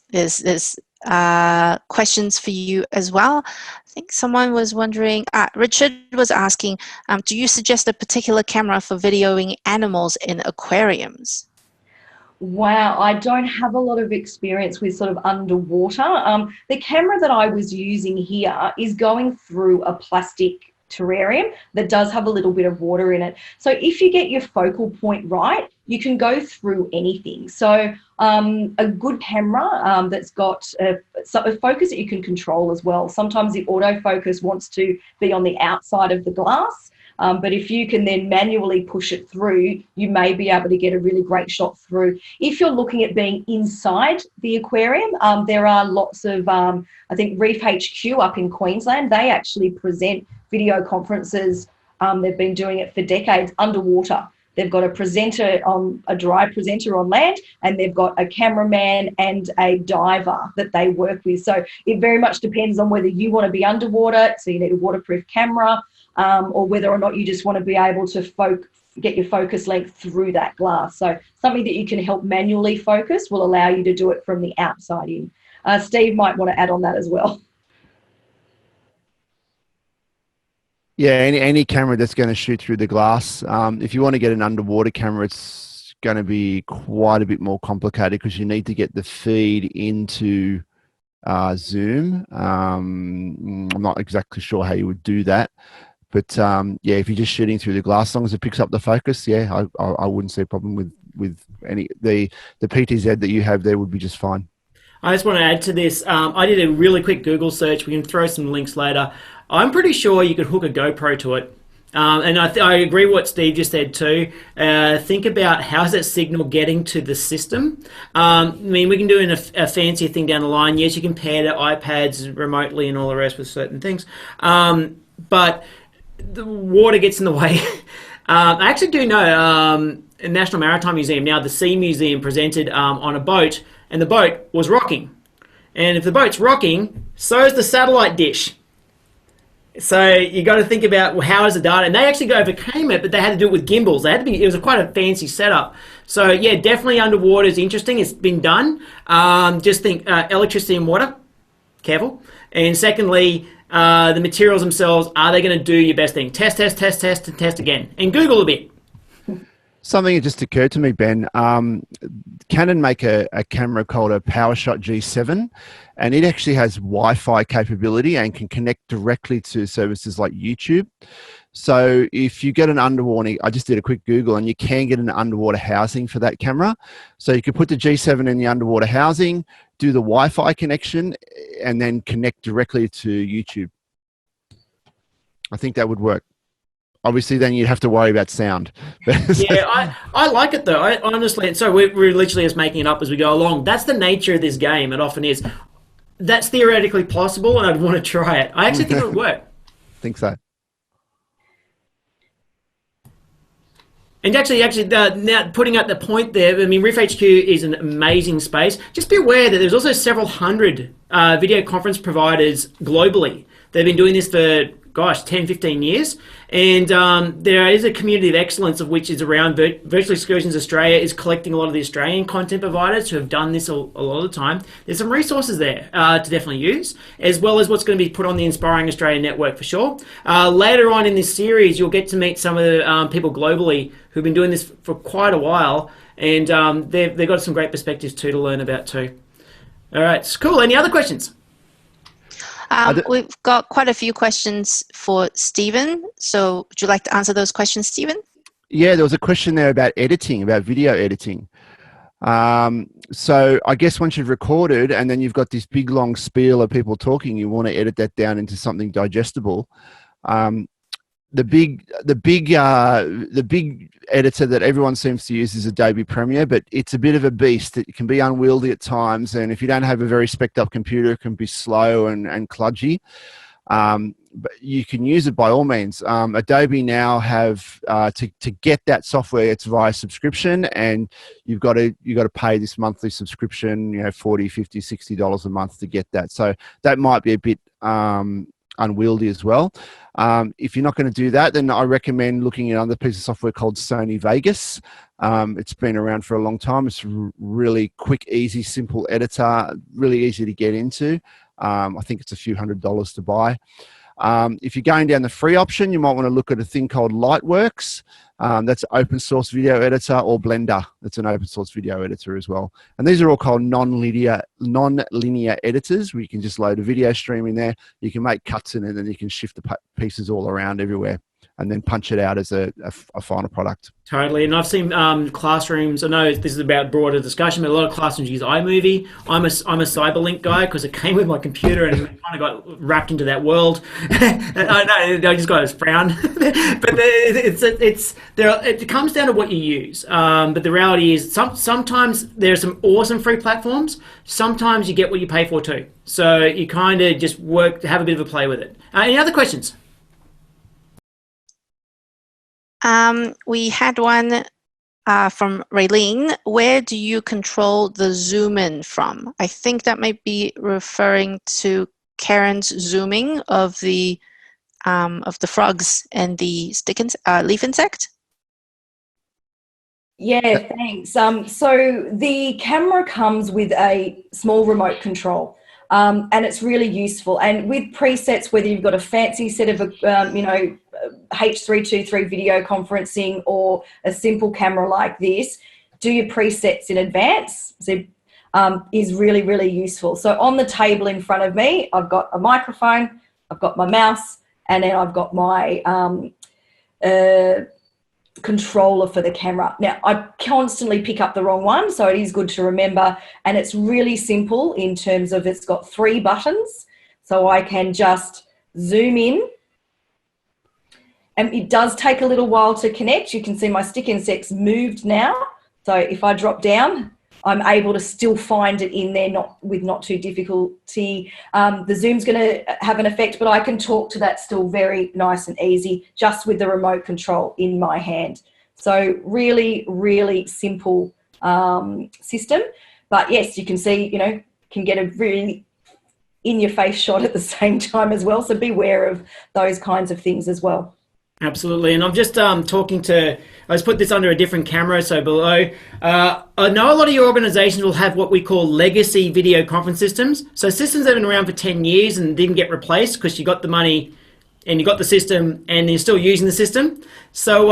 there's questions for you as well. I think someone was wondering, Richard was asking, do you suggest a particular camera for videoing animals in aquariums? Wow, I don't have a lot of experience with sort of underwater. The camera that I was using here is going through a plastic terrarium that does have a little bit of water in it. So if you get your focal point right, you can go through anything. So a good camera that's got a focus that you can control as well. Sometimes the autofocus wants to be on the outside of the glass. But if you can then manually push it through, you may be able to get a really great shot through. If you're looking at being inside the aquarium, there are lots of, I think Reef HQ up in Queensland, they actually present video conferences. They've been doing it for decades underwater. They've got a presenter a dry presenter on land, and they've got a cameraman and a diver that they work with. So it very much depends on whether you want to be underwater, so you need a waterproof camera, or whether or not you just want to be able to get your focus length through that glass. So something that you can help manually focus will allow you to do it from the outside in. Steve might want to add on that as well. Yeah, any camera that's going to shoot through the glass. If you want to get an underwater camera, it's going to be quite a bit more complicated because you need to get the feed into Zoom. I'm not exactly sure how you would do that. But yeah, if you're just shooting through the glass, as long as it picks up the focus, yeah, I wouldn't see a problem with any the PTZ that you have there would be just fine. I just want to add to this. I did a really quick Google search. We can throw some links later. I'm pretty sure you could hook a GoPro to it. And I agree with what Steve just said too. Think about how's that signal getting to the system. I mean, we can do a fancier thing down the line. Yes, you can pair to iPads remotely and all the rest with certain things. But the water gets in the way. I actually do know National Maritime Museum, now the Sea Museum, presented on a boat, and the boat was rocking. And if the boat's rocking, so is the satellite dish. So you got to think about, well, how is the data? And they actually overcame it, but they had to do it with gimbals. It was quite a fancy setup. So yeah, definitely underwater is interesting. It's been done. Just think electricity and water. Careful. And secondly, the materials themselves, are they going to do your best thing? Test, and test again. And Google a bit. Something that just occurred to me, Ben. Canon make a camera called a PowerShot G7, and it actually has Wi-Fi capability and can connect directly to services like YouTube. So if you get an underwater, I just did a quick Google, and you can get an underwater housing for that camera. So you could put the G7 in the underwater housing, do the Wi-Fi connection, and then connect directly to YouTube. I think that would work. Obviously, then you'd have to worry about sound. Yeah, I like it though. I honestly, so we're literally just making it up as we go along. That's the nature of this game. It often is. That's theoretically possible, and I'd want to try it. I actually think it would work. I think so. And actually, now putting up the point there, I mean, Reef HQ is an amazing space. Just be aware that there's also several hundred video conference providers globally. They've been doing this for, 10, 15 years. And there is a community of excellence of which is around Virtual Excursions Australia is collecting a lot of the Australian content providers who have done this a lot of the time. There's some resources there to definitely use, as well as what's going to be put on the Inspiring Australia network for sure. Later on in this series, you'll get to meet some of the people globally who've been doing this for quite a while, and they've got some great perspectives too to learn about too. All right, it's cool. Any other questions? We've got quite a few questions for Stephen. So would you like to answer those questions, Stephen? Yeah, there was a question there about editing, about video editing. So I guess once you've recorded and then you've got this big long spiel of people talking, you want to edit that down into something digestible. The big editor that everyone seems to use is Adobe Premiere, but it's a bit of a beast. It can be unwieldy at times, and if you don't have a very spec'd up computer, it can be slow and kludgy. But you can use it by all means. Adobe now have to get that software, it's via subscription, and you've got to pay this monthly subscription, $40, $50, $60 a month to get that. So that might be a bit unwieldy as well. If you're not going to do that, then I recommend looking at another piece of software called Sony Vegas. It's been around for a long time. It's really quick, easy, simple editor, really easy to get into. I think it's a few $100s to buy. If you're going down the free option, you might want to look at a thing called Lightworks. That's an open source video editor, or Blender. That's an open source video editor as well. And these are all called non-linear editors, where you can just load a video stream in there. You can make cuts in it, and then you can shift the pieces all around everywhere, and then punch it out as a final product. Totally. And I've seen classrooms, I know this is about broader discussion, but a lot of classrooms use iMovie. I'm a Cyberlink guy because it came with my computer and it kind of got wrapped into that world. I just got a frown. But it comes down to what you use. But the reality is sometimes there's some awesome free platforms. Sometimes you get what you pay for too. So you kind of just have a bit of a play with it. Any other questions? We had one from Raylene. Where do you control the zoom in from? I think that might be referring to Karen's zooming of the frogs and the leaf insect. Yeah, thanks. So the camera comes with a small remote control. And it's really useful. And with presets, whether you've got a fancy set of, H323 video conferencing or a simple camera like this, do your presets in advance. So, is really, really useful. So on the table in front of me, I've got a microphone, I've got my mouse, and then I've got my controller for the camera. Now, I constantly pick up the wrong one, so it is good to remember, and it's really simple in terms of it's got 3 buttons, so I can just zoom in, and it does take a little while to connect. You can see my stick insect's moved now, so if I drop down, I'm able to still find it in there, not too difficulty. The zoom's going to have an effect, but I can talk to that still very nice and easy, just with the remote control in my hand. So really, really simple system. But yes, you can see, can get a really in-your-face shot at the same time as well. So beware of those kinds of things as well. Absolutely, and I'm just talking to, let's put this under a different camera, so below. I know a lot of your organisations will have what we call legacy video conference systems. So systems that have been around for 10 years and didn't get replaced because you got the money and you got the system and you're still using the system. So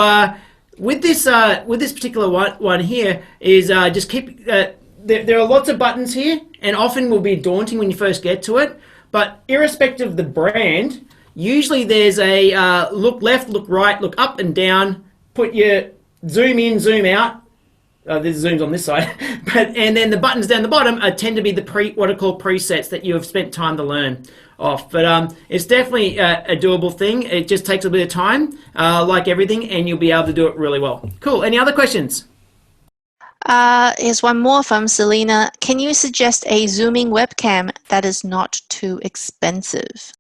with this particular one here is just keep, there are lots of buttons here and often will be daunting when you first get to it, but irrespective of the brand, usually there's a look left, look right, look up and down, put your zoom in, zoom out. There's zooms on this side. And then the buttons down the bottom tend to be the what are called presets that you have spent time to learn off. But it's definitely a doable thing. It just takes a bit of time, like everything, and you'll be able to do it really well. Cool. Any other questions? Here's one more from Selena. Can you suggest a zooming webcam that is not too expensive?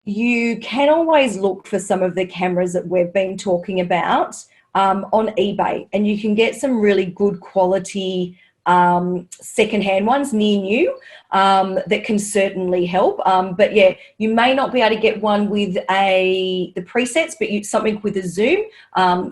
You can always look for some of the cameras that we've been talking about on eBay, and you can get some really good quality secondhand ones near new that can certainly help. But yeah, you may not be able to get one with the presets, but something with a zoom.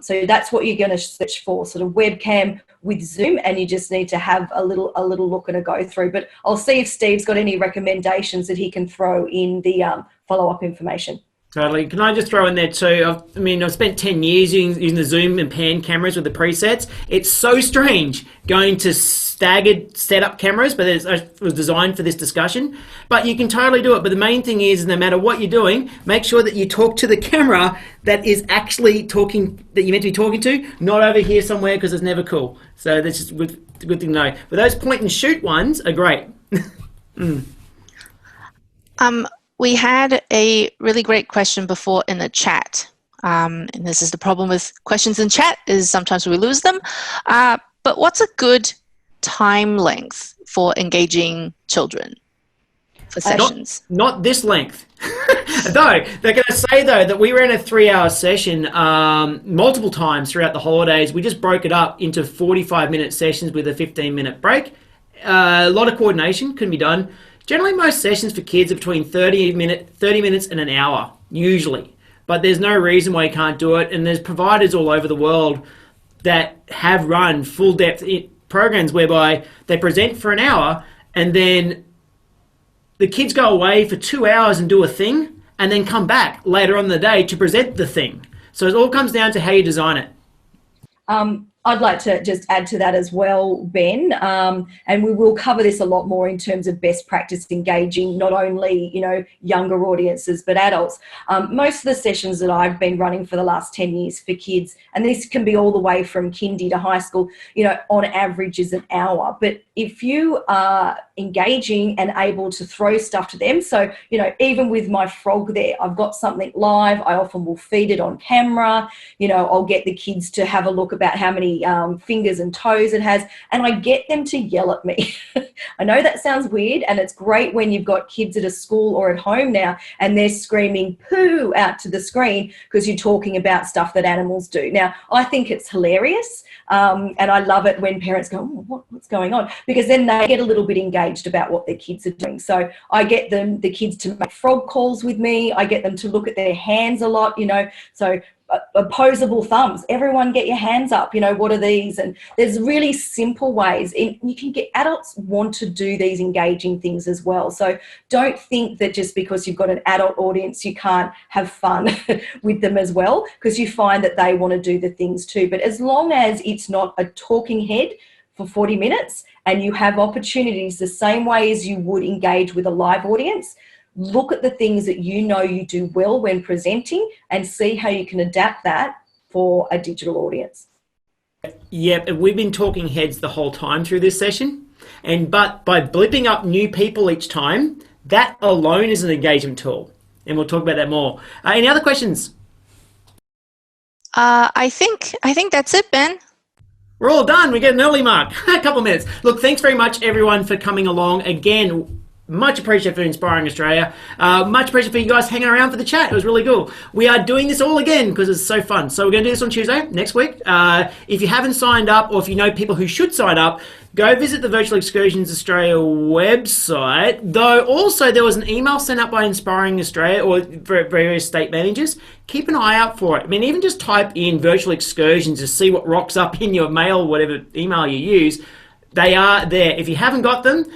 So that's what you're going to search for, sort of webcam with zoom, and you just need to have a little look and a go through. But I'll see if Steve's got any recommendations that he can throw in the follow-up information. Totally. Can I just throw in there too? I've spent 10 years using the zoom and pan cameras with the presets. It's so strange going to staggered setup cameras, but it was designed for this discussion. But you can totally do it. But the main thing is, no matter what you're doing, make sure that you talk to the camera that is actually talking, that you're meant to be talking to, not over here somewhere, because it's never cool. So that's just a good thing to know. But those point and shoot ones are great. We had a really great question before in the chat. And this is the problem with questions in chat, is sometimes we lose them. But what's a good time length for engaging children for sessions? Not this length. Though, they're going to say, though, that we ran a 3-hour session multiple times throughout the holidays. We just broke it up into 45-minute sessions with a 15-minute break. A lot of coordination can be done. Generally, most sessions for kids are between 30 minutes and an hour, usually. But there's no reason why you can't do it. And there's providers all over the world that have run full-depth programs whereby they present for an hour and then the kids go away for 2 hours and do a thing and then come back later on in the day to present the thing. So it all comes down to how you design it. I'd like to just add to that as well, Ben, and we will cover this a lot more in terms of best practice engaging not only, you know, younger audiences but adults. Most of the sessions that I've been running for the last 10 years for kids, and this can be all the way from kindy to high school, you know, on average is an hour. But if you are engaging and able to throw stuff to them, so, you know, even with my frog there, I've got something live, I often will feed it on camera, you know, I'll get the kids to have a look about how many fingers and toes it has, and I get them to yell at me. I know that sounds weird, and it's great when you've got kids at a school or at home now and they're screaming poo out to the screen because you're talking about stuff that animals do. Now, I think it's hilarious, and I love it when parents go, oh, what's going on? Because then they get a little bit engaged about what their kids are doing. So I get the kids to make frog calls with me. I get them to look at their hands a lot, you know, so opposable thumbs. Everyone get your hands up. You know, what are these? And there's really simple ways. And you can get adults want to do these engaging things as well. So don't think that just because you've got an adult audience, you can't have fun with them as well, because you find that they want to do the things too. But as long as it's not a talking head for 40 minutes and you have opportunities the same way as you would engage with a live audience, look at the things that you know you do well when presenting and see how you can adapt that for a digital audience. Yeah, we've been talking heads the whole time through this session, but by blipping up new people each time, that alone is an engagement tool, and we'll talk about that more. Any other questions? I think that's it, Ben. We're all done. We get an early mark. A couple of minutes. Look, thanks very much, everyone, for coming along. Again, much appreciated for Inspiring Australia. Much appreciated for you guys hanging around for the chat. It was really cool. We are doing this all again because it's so fun. So we're going to do this on Tuesday, next week. If you haven't signed up, or if you know people who should sign up, go visit the Virtual Excursions Australia website. Though also there was an email sent out by Inspiring Australia or various state managers. Keep an eye out for it. I mean, even just type in Virtual Excursions to see what rocks up in your mail, whatever email you use. They are there. If you haven't got them,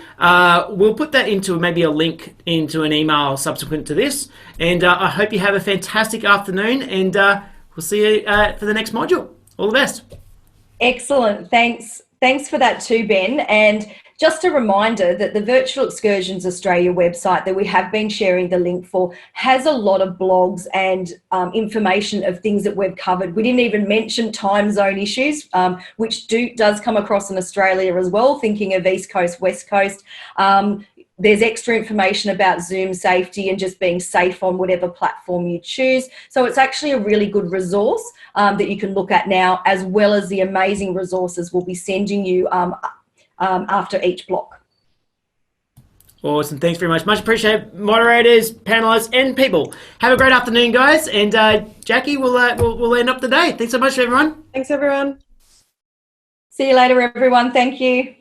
we'll put that into maybe a link into an email subsequent to this. And I hope you have a fantastic afternoon, and we'll see you for the next module. All the best. Excellent. Thanks for that too, Ben. And just a reminder that the Virtual Excursions Australia website that we have been sharing the link for has a lot of blogs and information of things that we've covered. We didn't even mention time zone issues, which does come across in Australia as well, thinking of East Coast, West Coast. There's extra information about Zoom safety and just being safe on whatever platform you choose. So it's actually a really good resource that you can look at now, as well as the amazing resources we'll be sending you after each block. Awesome. Thanks very much. Much appreciated, moderators, panelists, and people. Have a great afternoon, guys. And Jackie, we'll end up the day. Thanks so much, everyone. Thanks, everyone. See you later, everyone. Thank you.